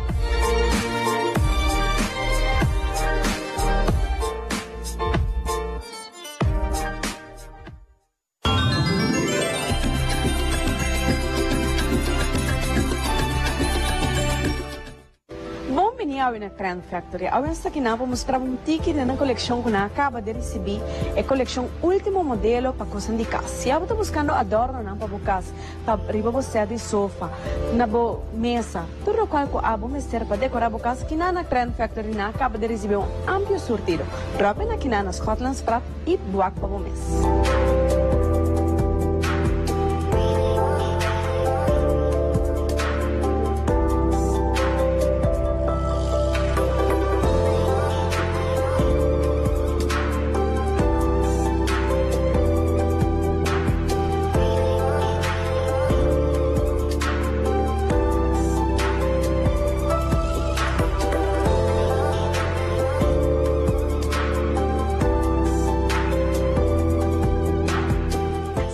Na Grand Factory. Agora está aqui para mostrar ticket na coleção que acaba de receber. É a coleção último modelo para coisa de casa. Se você está buscando adorno para a casa, para riba você de sofá, na mesa, tudo qual que você serve para decorar a casa, que na Grand Factory acaba de receber amplo sortido. Dropen aqui na Scotlandstraat e doak para o mês.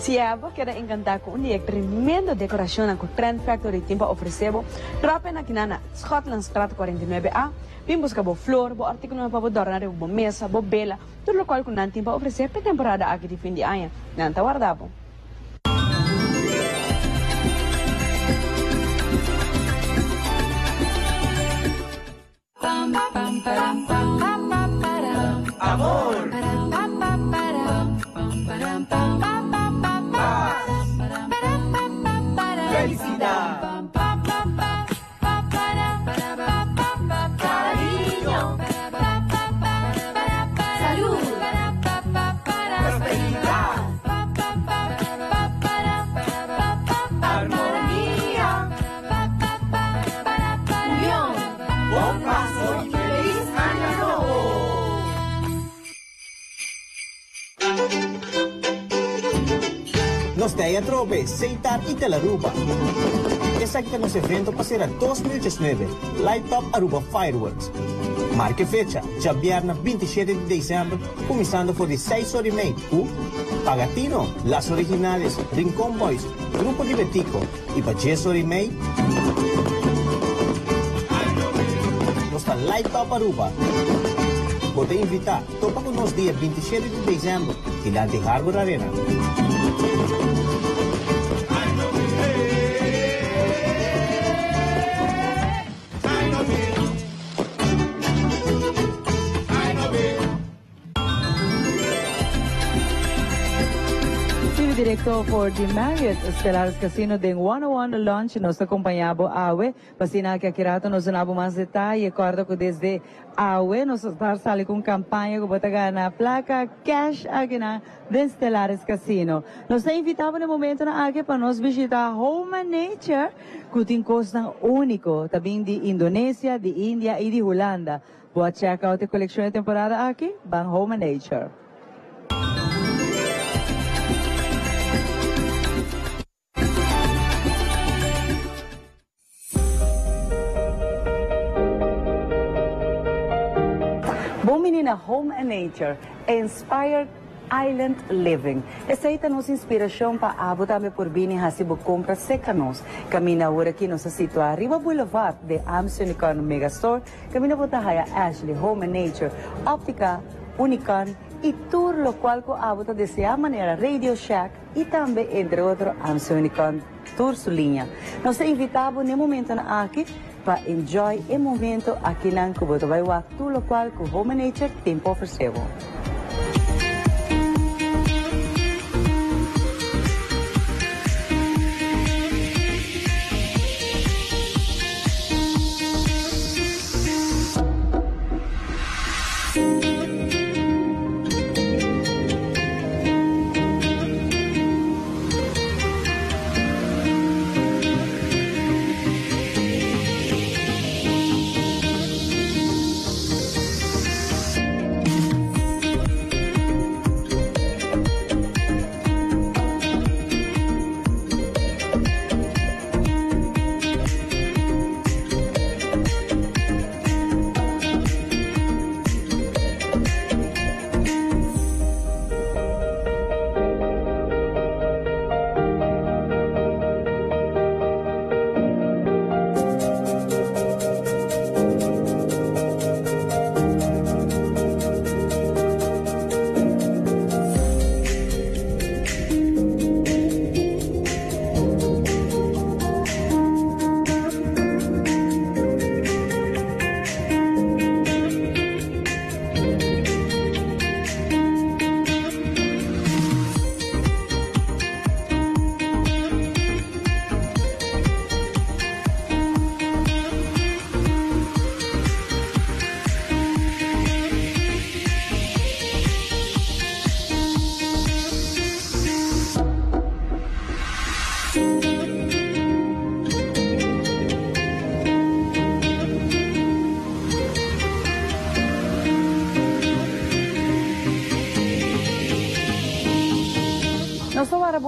Se quer encantar com uma tremenda decoração que o Grand Factory tem para oferecer, dropen aqui na Scotlandstraat 49A, vem buscar boa flor, boa artigo para adornar, boa mesa, boa bela, tudo o qual que não tem para oferecer para a temporada aqui de fim de ano. Não está guardado. Amor. Felicidad. Cariño. Salud. Prosperidad. Armonía. Unión. Buen paso y feliz año nuevo. Nos de Atrobe, Seitar y Telaruba. Exacta nos evento pasará 2019, Light Up Aruba Fireworks. Marque fecha, já viernes 27 de diciembre, começando por 16 horas e meia, Pagatino, Las Originales, Rincón Boys, Grupo Divertico e para 10 horas e meia, nos está Light Up Aruba. Vou te invitar, topa com nós dia 27 de dezembro, e lá de Harbor Arena. Directo for the Marriott Stellaris Casino de 101 Launch, nos acompanhava Awe, pasina que akirato nos dava mais detalhe, acordo que desde Awe nos estar sali com campanha que botaga na placa cash aqui na de Stellaris Casino. Nos invitava no momento na aqui para nos visitar Home and Nature, que tem coisa único, também de Indonésia, de Índia e de Holanda. Boa check out a coleção de temporada aqui, Bang Home and Nature. Bom menina, Home and Nature, Inspired Island Living. Essa aí nos inspiração para abotar-me por bem hasibo compra secanos. Camina agora aqui nos situa Riva Boulevard de Amsonicon Megastore. Camina botar haya Ashley Home and Nature, Óptica Unicon e tour lo qual ko abota desea maneira Radio Shack e também entre outros Amsonicon Tour su linha. Nós invitamos no momento na aqui para enjoy o momento aqui lang que você vai ver tudo lo qual que Home and Nature tem para oferecer.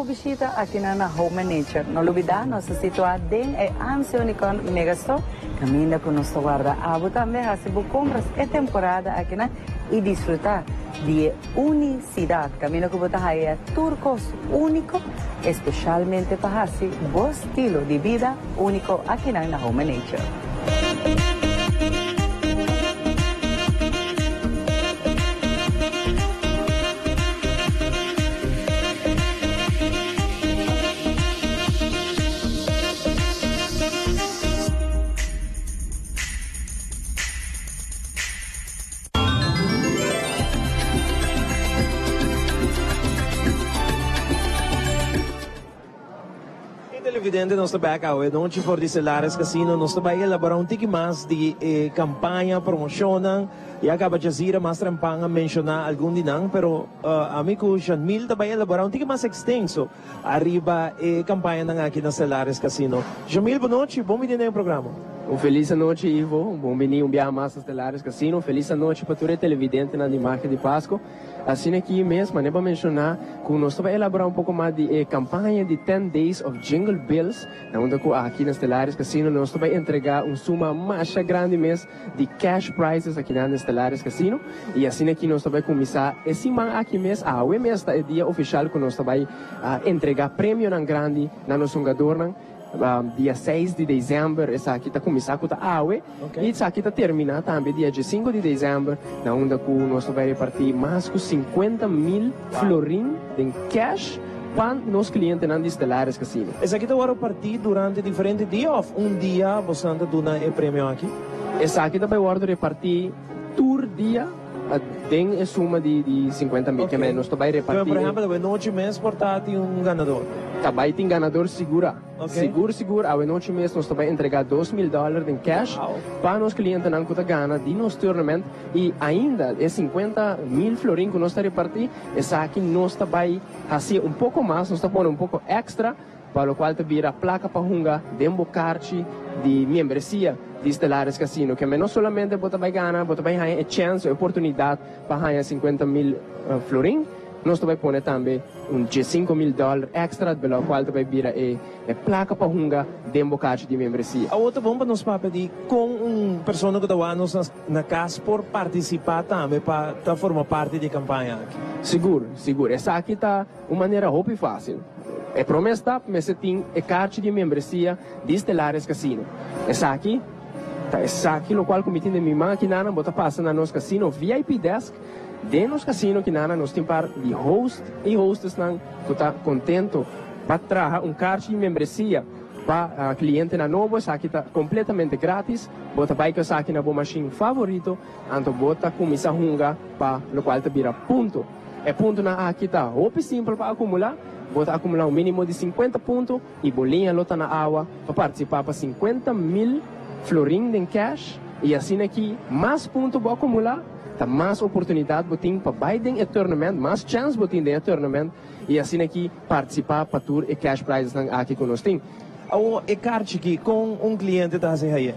Visita aqui na Home and Nature. Não olvidar, nossa situação é Amsonicon Megastore. Camina com nosso guarda-abo também, recebe compras e temporada aqui na e desfrutar de unicidade. Camina com botar aí turcos único, especialmente para esse bom estilo de vida único aqui na Home and Nature. televidente, nós estamos back out. Noite for de Stellares Casino, nós estamos aí elaborar tiki mais de campanha, promocionan, e acaba Jazeera, mas trampanga mencionar algum dinang, pero amigo Janmil, também elaborar tiki mais extenso, arriba campanha ng aqui na Stellares Casino. Janmil, boa noite, bom dia no programa. Feliz noite, Ivo. Bem-vindo a mais Stellares Casino. Feliz noite para todo televidente na marca de Páscoa. Assim aqui mesmo, né, para mencionar que nós vamos elaborar pouco mais de campanha de 10 Days of Jingle Bells, onde aqui na Stellares Casino nós vamos entregar suma mais grande mês de cash prizes aqui na Stellares Casino. E assim aqui nós vamos começar esse mês aqui mês, o mês é dia oficial que nós vamos entregar prêmio grande na nossa jogador. Dia 6 de dezembro, essa aqui está começando com a AUE, e essa aqui está terminando também dia 5 de dezembro, na onde nós vamos repartir mais de 50.000 florim em cash para os clientes na Stellares Casino. Essa aqui está repartir durante diferentes dias, ou dia você anda dando o prêmio aqui? Essa aqui está repartir por dia, tem a suma de 50.000, que nós vamos repartir. Por exemplo, a noite mês portátil ganador. Também tem ganador segura. Seguro, a noite mês nós vamos entregar $2.000 em cash para os clientes que estão ganhando de nosso torneio e ainda é 50.000 florim que nós vamos repartir. Essa aqui nós vamos fazer pouco mais, nós vamos pôr pouco extra, para o qual vira placa para hunga, democarte de membresia de Stellares Casino, que não somente você vai ganhar, você vai ter a chance, a oportunidade para ganhar 50.000 florim, nós vamos pôr também $5.000 extra, pelo qual vai virar a placa para hunga, democarte de membresia. A outra bomba nos papa de com pessoa que está na casa por participar também para formar parte da campanha aqui. Seguro. Essa aqui está uma maneira muito fácil. É promessa, mas você tem a carta de membresia de Stellares Casino. Essa aqui, o qual comitê de minha mãe que nana bota passa na nosso casino VIP desk, de nos casino que nana nós temos par de host e hostess não que está contento para trazer carta de membresia para cliente na novo, essa aqui está completamente grátis, bota vai que essa aqui na boa machine favorito, então bota começa a hunga para o qual te vira ponto. É ponto na aqui está, muito simples para acumular. Bota acumular um mínimo de 50 pontos e bolinha lota na água para participar para 50.000 florim em cash e assim aqui mais pontos para acumular, tá mais oportunidade botin para Biden e tournament, mais chance botin de tournament e assim aqui participar para tour e cash prizes aqui que nós tem. O e-card aqui com cliente tá assim aí.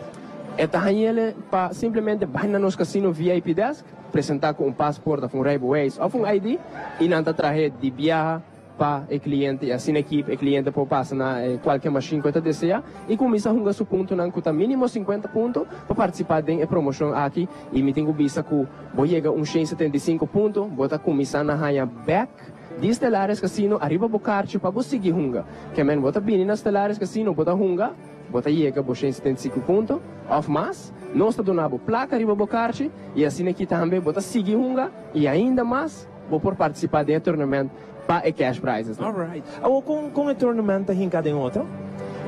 Ele para simplesmente vai na nosso casino VIP desk, apresentar com passaporte da Railways ou ID e não trazer de viagem para o cliente, e assim equipe, o cliente pode passar na qualquer machine que você deseja e começa a jogar seu ponto na custa mínimo 50 pontos para participar da promoção aqui e me tenho visto que vou chegar 175 pontos, vou começar na raia back de Stellares Casino, arriba Bocarte para você seguir jogar. Que men vou vir na Stellares Casino, vou jogar, vou chegar a 175 pontos, off mais, nós dando placa arriba Bocarte e assim aqui também vou seguir jogar e ainda mais vou por participar do torneio para e cash prizes. Alright. Com o torneio tá hincado em outro?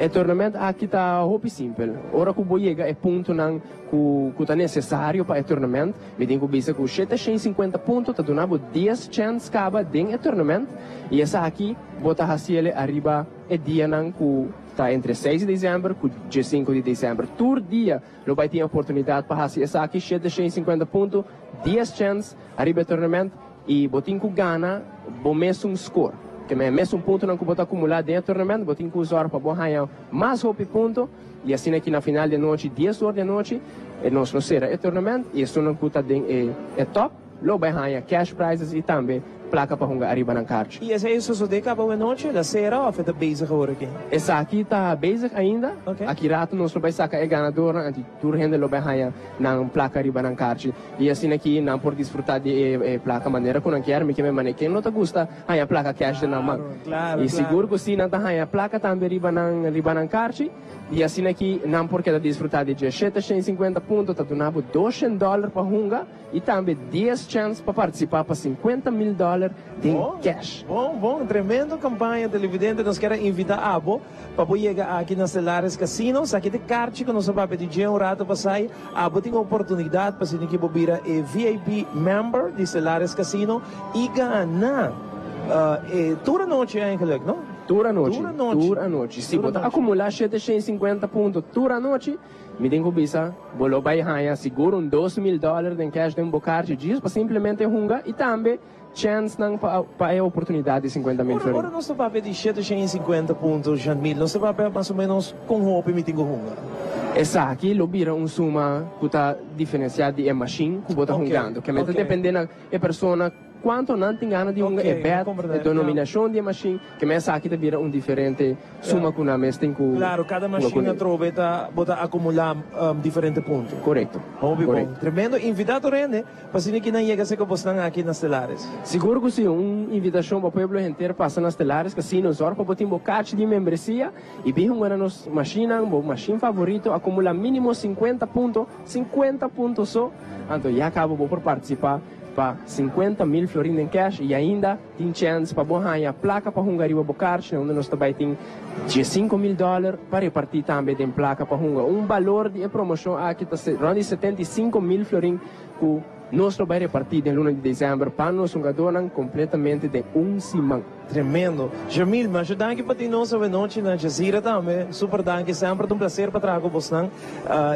O torneio aqui está muito simples. Ora que vou chegar é ponto que está necessário para o torneio. Me tenho visto que 750 pontos está dando 10 chances cada dentro do torneio. E essa aqui vou estar fazendo arriba o dia que está entre 6 de dezembro e 5 de dezembro. Todo dia não vai ter a oportunidade para fazer essa aqui 750 pontos, 10 chances arriba do torneio. E botin que gana, bom mesmo score. Que é mesmo ponto não que botar acumular dentro do torneio, botin que usar para bom ganhar mais rápido ponto. E assim aqui na final de noite, 10 horas de noite, nós não será o torneio e isso não custa é top. Logo vai ganhar cash prizes e também placa para jogar arriba na carta. E essa é isso só de acaba a noite, da será ou é basic agora aqui? Essa aqui está basic ainda. Okay. Aqui rato nós vai sacar é ganador, antes tur rende lo vai ganhar na placa arriba na carta. E assim aqui não por desfrutar de placa maneira que não quer, me que me maneira quem não te gusta, ganha placa cash na mão. Claro. E seguro que sim, não tá ganha placa também arriba na carta. E assim aqui não porque tá desfrutar de 750 pontos, tá donando $200 para jogar e também 10 chances para participar para $50.000 em cash. Bom, tremendo campanha televidente. Nós queremos invitar a Abo para chegar aqui na Stellares Casino. Aqui de carte que nós vamos pedir um rato para sair. A Abo tem a oportunidade para ser aqui para VIP member de Stellares Casino e ganhar toda noite, não? Tura noite. Se você acumular 750 pontos tura noite, me tem que bisa, bolo vai ganhar seguro $2,000 em cash de um bocarte dias para simplesmente hunga e também chance para a oportunidade de 50 mil Agora nós estamos a ver de 750 pontos, Jean-Mil, nós estamos a ver mais ou menos com roupa e me tem que hunga. Essa aqui, lo vira suma que está diferenciada de machine que você está jogando, que depende da pessoa quanto não tem ganas de um bet, a denominação de machine, que essa aqui vira diferente suma que na mesa tem que... Claro, cada machine trova bota acumular diferente pontos. Correto. Correto. Tremendo invitado, René, para se que não chega a ser que você está aqui nas Stelares. Seguro que sim, uma invitação para o povo inteiro passar nas Stelares, que sim, nós vamos botar um bocate de membresia e vir uma nos machine, um machine favorito, acumula mínimo 50 pontos só, então já acaba por participar para 50 mil florins em cash e ainda tem chance para ganhar a placa para Hungria Bocarche, onde nós também tem $5 mil para repartir também tem placa para Hungria. Valor de promoção aqui está de 75 mil florins que nós vamos repartir no lunes de dezembro para nós donan completamente de semana. Tremendo. Jamil, mas eu danke para ti nós hoje noite na Jazeera também. Super danke, sempre um prazer para trazer você.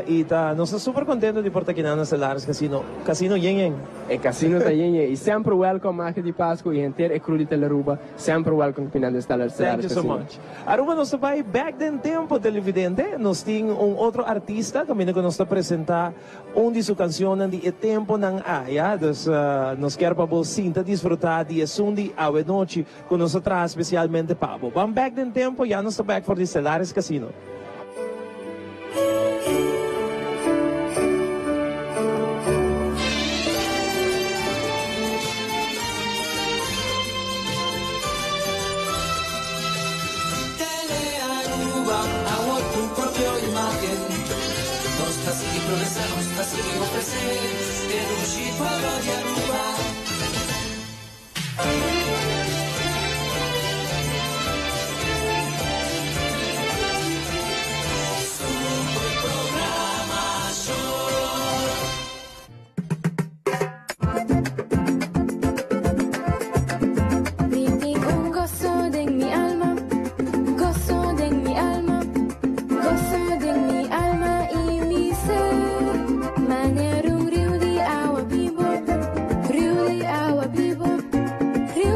E nós estamos super contentes de portar aqui na Stelares Casino. Casino yen. É Casino da yen. E sempre welcome aqui de Páscoa e inteiro é cru de Teleruba. Sempre welcome aqui na Stelares Casino. Thank you so much. Aruba, nós vai back then tempo televidente. Nós temos outro artista também que nos apresentar de sua canção de tempo ng aya. Nós queremos para você desfrutar de sundi a noite com nós atrás especialmente Pablo. Vamos back then tempo, já nós estamos back for the Stelares Casino. Telearuba, agua tu propio imagen. Nostra si progresa, nostra si ofrecer, te rugi pueblo de Aruba. Rio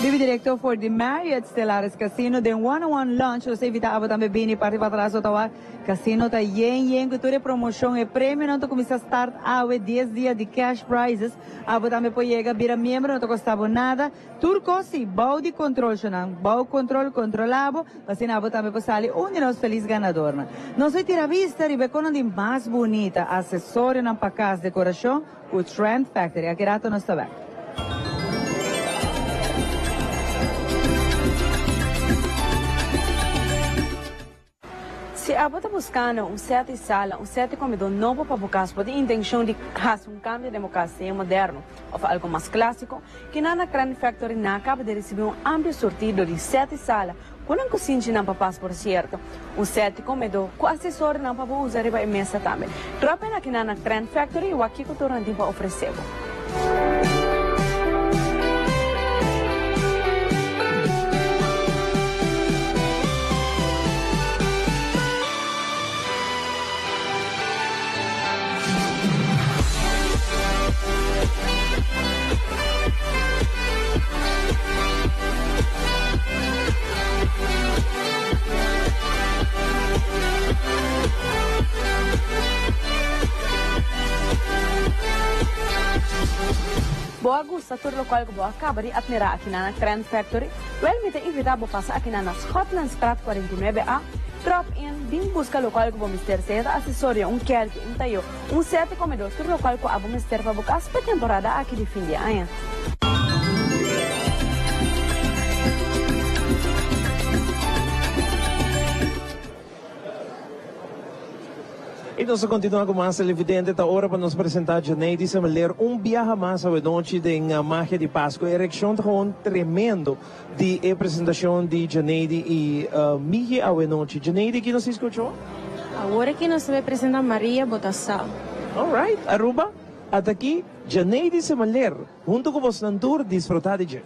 Vive directo for the Marriott Stellaris Casino, de one-on-one lunch, você evita a também bem parte para trás otawa. Casino tá yen cultura promoção e prêmio não to começa a start awe 10 dias de cash prizes. Abo também pode chegar vira membro não to custava nada. Turco si bau de control chonan, bau control controlado, assim abo também pode sair de nós feliz ganador. Não sei tirar vista e becono de mais bonita acessório na para casa decoração, o Trend Factory, aqui rato nós tá. Se a está buscando set de sala, set comedor novo para buscar, pode intenção de fazer cambio de democracia moderno ou algo mais clássico, que na Grand Factory acaba de receber amplo sortido de set de sala, com uma cozinha não para por certo, set comedor com acessório não para usar para mesa também. Troca aqui na Grand Factory o aqui que tu não tem para oferecer. Boa gusta tur local ko boa kabari at nira aqui na Trend Factory. Well, mita invita bo pasa aqui na Scotland Strat 49A. Drop in, din busca local ko bo Mr. Seda, acessório, kelk, tayo, set comedor tur local ko abo Mr. pa bukas pa temporada aqui de fim de ano. E nós continuamos com mais televidente, está hora para nos apresentar Janeide Semeler, viaje mais a noite de magia de Páscoa, ereção gewoon tremendo de apresentação de Janeide e Miguel a noite. Janeide, que nos escutou? Agora que nos apresenta Maria Botassal. Alright, Aruba, até aqui, Janeide Semeler, junto com você na tour, desfrutar de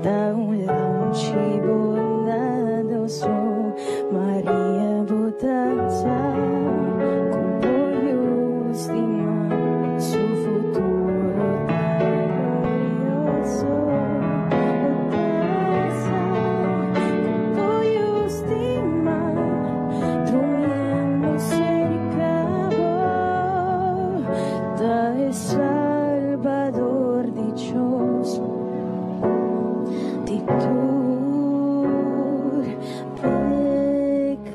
Tão longe, bondado sou. trae Salvador dichoso, Titur pecador.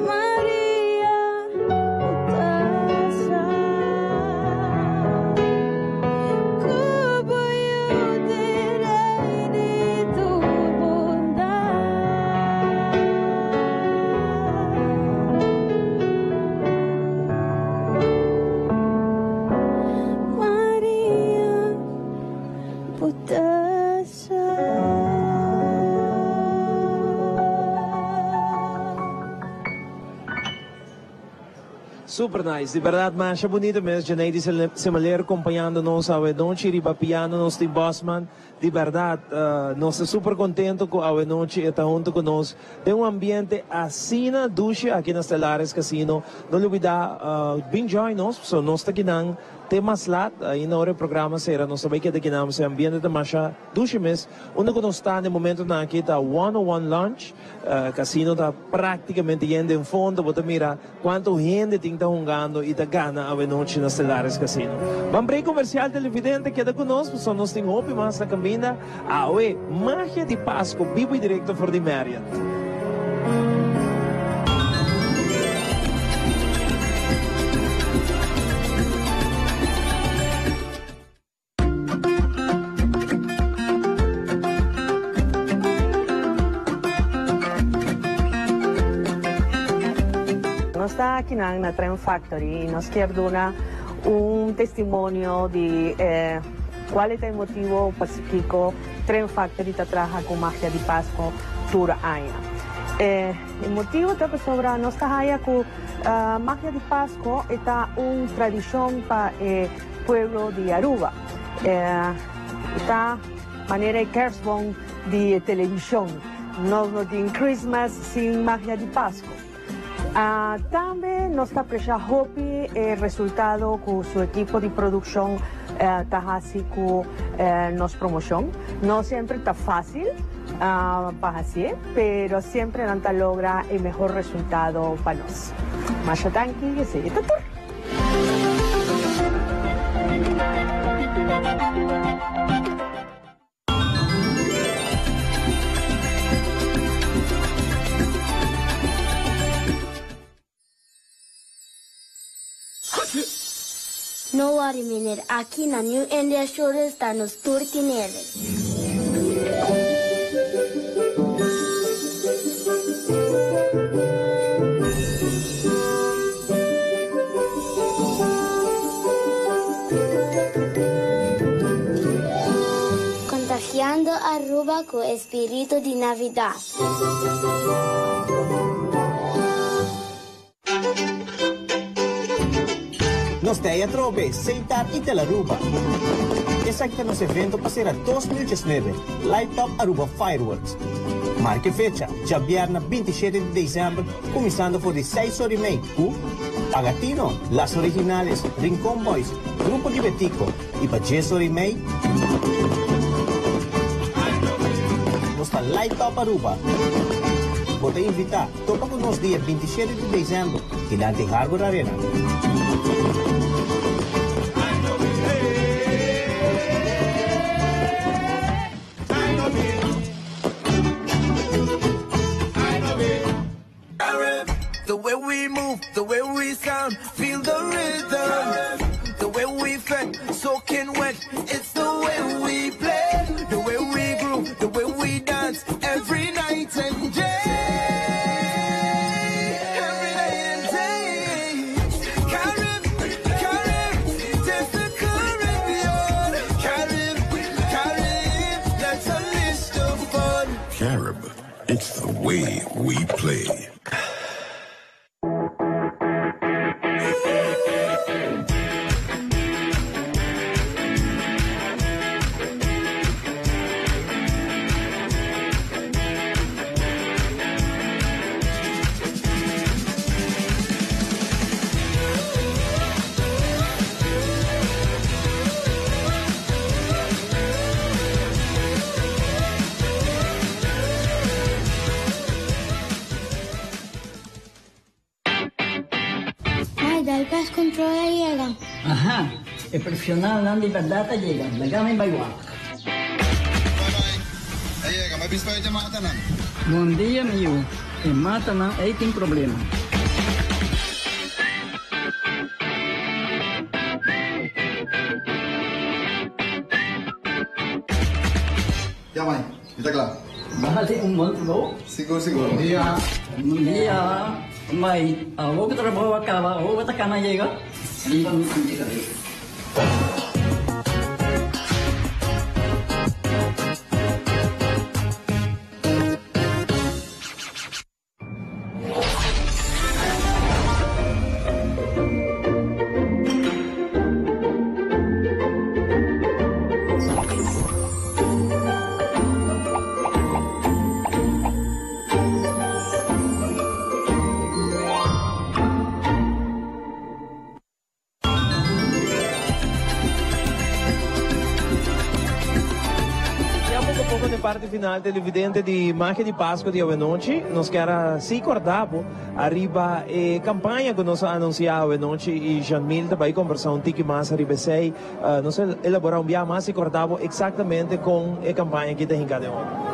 María utasa, como yo diré de tu bondad. María utasa. Super nice, de verdade, Masha, bonita mesmo. Janeide Semaler acompanhando-nos ao noite, ripapiando-nos de Bosman. De verdade, nós estamos super contentes com a noite e está junto conosco. Tem ambiente assim na ducha aqui nas Stellares Casino. Não olvidar, bem join nós, so nós está aqui não. Temas lá, aí na hora do programa será, nós sabemos que daqui não, se ambiente da Masha ducha mesmo. Onde nós está no momento na aqui está one-on-one lunch. Casino está praticamente indo em fundo, você mira quanto gente tem jogando e está gana a noite nas Stellares Casino. Vamos break comercial televidente, queda conosco, só nós temos hope mais na caminha. Aue, magia de Páscoa, vivo e direto for the Marriott. Nós está aqui na Trem Factory e nós queremos dar testemunho de qual é o motivo pacífico Trem Factory está trabalhando com magia de Páscoa toda año. O motivo é sobre nós está aí com magia de Páscoa é uma tradição para o pueblo de Aruba. Esta maneira que é bom de televisão. Nós não temos Christmas sem magia de Páscoa. Também nós está prestando hope resultado com o seu equipo de produção está fazendo com nossa promoção. Não sempre está fácil para fazer, mas sempre não logra o melhor resultado para nós. Mas já está aqui e segue tudo. No worry, minute. Aqui na New India Shore está nos Turquineles. Contagiando Aruba com o espírito de Navidad. Nos Teia Trobe, Seitar e Telaruba. Essa aqui nos evento passerá 2019, Light Up Aruba Fireworks. Marque fecha, já viernes 27 de dezembro, começando por 16h30, Pagatino, Las Originales, Rincón Boys, Grupo Libetico e para 10h30, nos está Light Up Aruba. Vou invitar, topa com nós dia 27 de dezembro, que na Harbor Arena. The way we move, the way we sound, feel the rhythm. The way we fed, soaking wet, it's the way we play. The way we groove, the way we dance, every night and day. Every night and day. Carib, taste the Caribbean. Carib, let's unleash the fun. Carib, it's the way we play. controla llega. Ajá, el profesional na liberdade llega, lagame baywak. Llega, may bispa ito mata na. Bom dia, meu. E mata na, aí tem problema. Ya, mãe, está claro. Bahali months Seguro, seguro. Bom dia. Bom dia. May, huwag ka trabaho acaba, huwag ka na llega. Hindi ba hindi ka rin? Parte final televidente di Magia di Pasqua di oggi, nos quero se acordavo arriba e campanha que nós anunciava oggi e Jean-Mil vai conversar um tiki mais arriba sei, nós elaborar dia mais acordavo exatamente com a campanha que tem de hoje.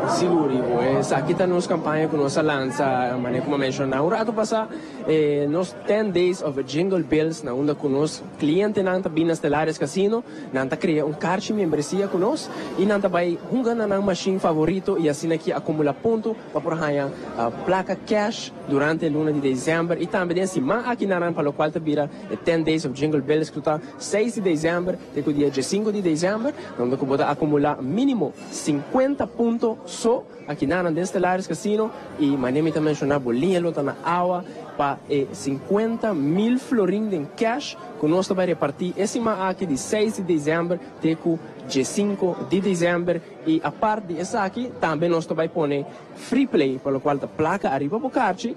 Siguri, pues aquí está nuestra campaña que nos lanza, como mencioné, un rato pasa, nos 10 days of Jingle Bells, na onda con nos cliente nanta Binas Stellares Casino, nanta crea un carche membresía con nos, y nanta vai hunga na machine favorito, y así aqui acumula ponto para por ganhar placa cash durante el 1 de diciembre, y también si más aquí naran para lo cual te vira 10 days of Jingle Bells, que está 6 de diciembre, de que dia 5 de diciembre, donde que pode acumular mínimo 50 pontos só aqui na Stellares Casino e manemi também mencionar bolinha lota na água para 50.000 florins em cash que nós vamos repartir esse aqui de 6 de dezembro até dia 5 de dezembro e a parte dessa aqui também nós vamos pôr free play para o qual a placa arriba para o carte.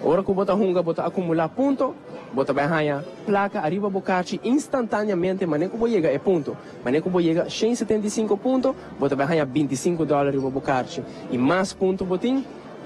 Ora que bota hunga, bota acumular ponto, bota vai ganhar placa arriba bocate instantaneamente, mas nem como chega é ponto. Mas nem como chega 175 pontos, bota vai ganhar $25 arriba bocate. E mais ponto botin,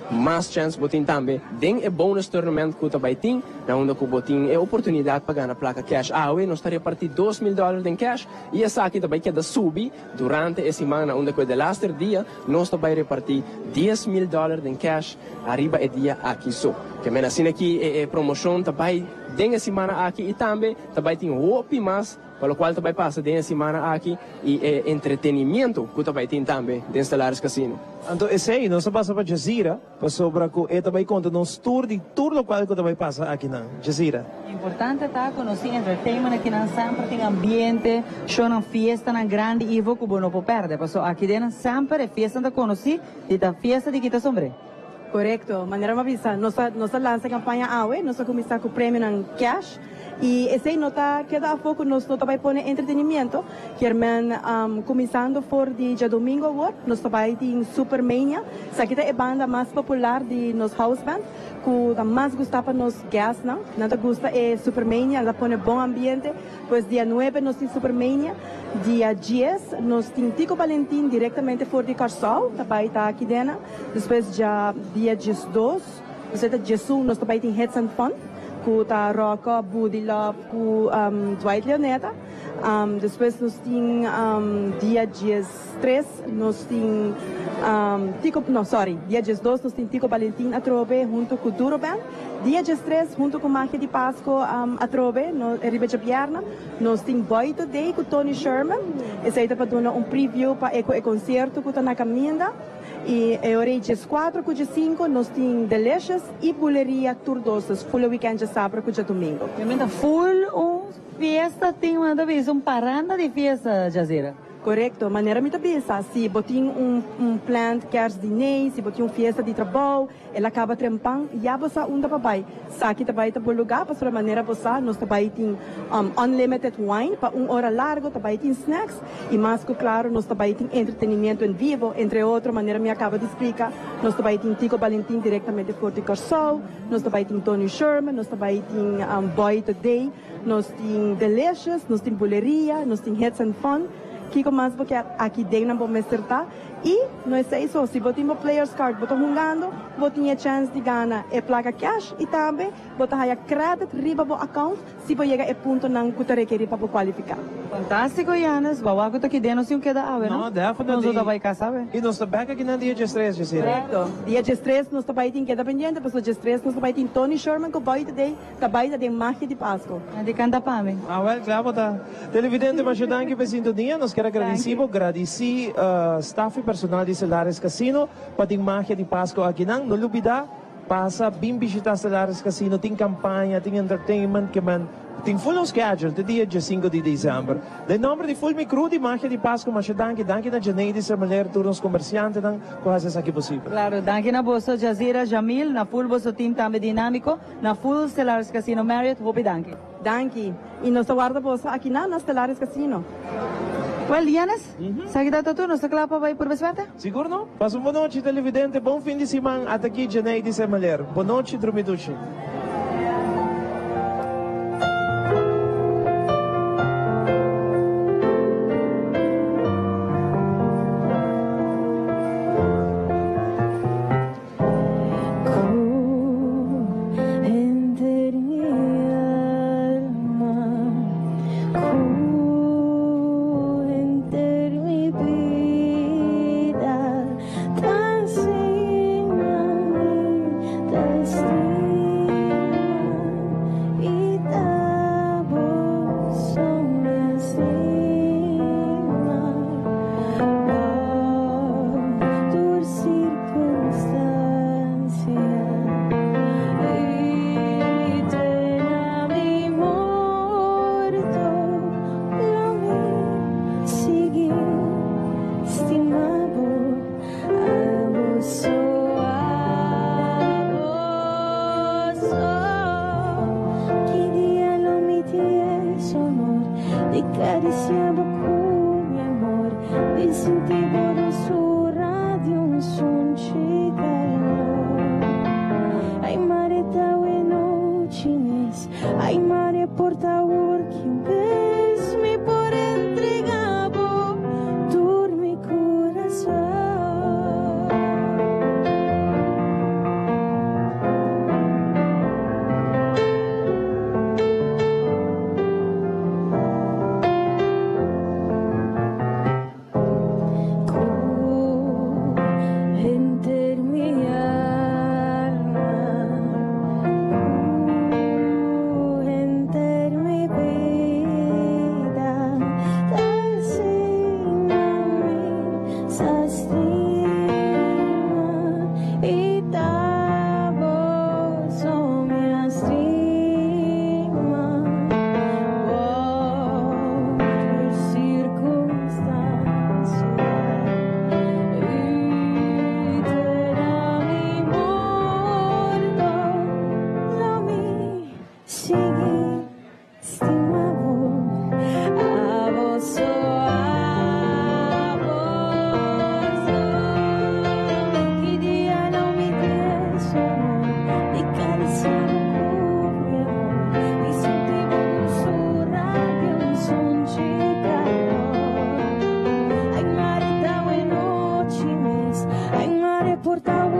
mais chance botin também. Den é bônus tournament que vai ter, na onde que botin é oportunidade para ganhar placa cash. Hoje nós estaremos a partir $2.000 em cash e essa aqui também queda subir durante a semana, onde que é o last dia, nós também repartir $10.000 em cash arriba é dia aqui só. Que men assim aqui é promoção também den a semana aqui e também tem roupa mais para o qual também passa den a semana aqui e entretenimento que também tem também dentro Stellares Casino. Então esse aí nós passa para Jazeera para sobre que também conta nos tour de tudo o qual que também passa aqui na Jazeera. Importante tá conhecer entertainment aqui na sempre tem ambiente, show na fiesta na grande e vou que não pode perder, porque aqui dentro sempre é festa da conhecer e da festa de Quita Sombre. Correcto, maneira avisa, nossa lança campanha AUE, nós começar com o prêmio em cash e esse nota queda a foco nós vai pôr entretenimento, que é começando por dia domingo agora, nós vai ter Supermania, essa aqui é a banda mais popular de nos house band, que mais gosta para nos guests, não? Nada gosta é Supermania, ela põe bom ambiente, pois dia 9 nós tem Supermania, dia 10 nós tem Tico Valentim diretamente fora de Carsol, também está aqui dentro, depois dia 12, dia 1 nós também tem Heads and Fun, com a Rocca, Buddy Love, com Dwight Leoneta. Depois nós temos dia 13, nós temos dia 12 nós temos Tico Valentim a Trove junto com o Duro Band. Dia 13 junto com Magia de Pasqua a Trove, no Riba de Pierna, nós temos Boy Today com Tony Sherman. Esse aí está para dar preview para o concerto que está na caminhada. E ora dia 4 com dia 5 nós temos Delicious e Buleria Turdosos, full weekend de sábado com dia domingo. Realmente full fiesta tem uma vez paranda de fiesta, Jazeera. Correto, maneira muito bem, se botin plan que quer dinheiro, se botin fiesta de trabalho, ela acaba trempando, já você unda papai. Aqui também tá bom lugar, para a maneira você, nós também tem unlimited wine, para hora largo, também tem snacks, e mais que claro, nós também tem entretenimento em vivo, entre outras maneira me acaba de explicar, nós também tem Tico Valentim diretamente por de Carsol, nós também tem Tony Sherman, nós também tem Boy Today, nós tem Delicious, nós tem Buleria, nós tem Heads and Fun. Kiko mais porque aqui dentro não vou me acertar E nós sei só, se botimos players card, botar jogando, botinha chance de ganhar e placa cash e também botar a credit riba bo account, se bo chega e ponto não que requerir para qualificar. Fantástico, Yanes. Bawa ko to kideno si yung queda awe, no? No, definitely. Nós vai cá, sabe? E nós estamos aqui na dia de estresse, Jacira. Correcto. Dia de estresse, nós estamos em queda pendiente, mas o de estresse, nós estamos em Tony Sherman, que vai de magia de Páscoa. De canta pa mi. Ah, well, claro, tá. Televidente, mas ajudando aqui para a sintonia, nós queremos agradecer staff e personal de Stellaris Casino, para a magia de Páscoa aqui não lubida, passa bem visitar Stellaris Casino, tem campanha, tem entertainment, que man, tem full schedule, de dia 5 de dezembro. De nome de full micro de magia de Páscoa, mas danke na Janeide, ser mulher, turnos comerciantes, não, coisas aqui possível. Claro, danke na boso Jazira Jamil, na full boso team também dinâmico, na full Stellaris Casino Marriott, hope danke. Danke. E nós guarda aqui na Stellaris Casino. Well, Yanes, sa kita to nós klapa vai por beswerte? Siguro no? Passo boa noite, televidente, bom fim de semana, até aqui Janeide, ser mulher. Boa noite, Drumidushi. Porta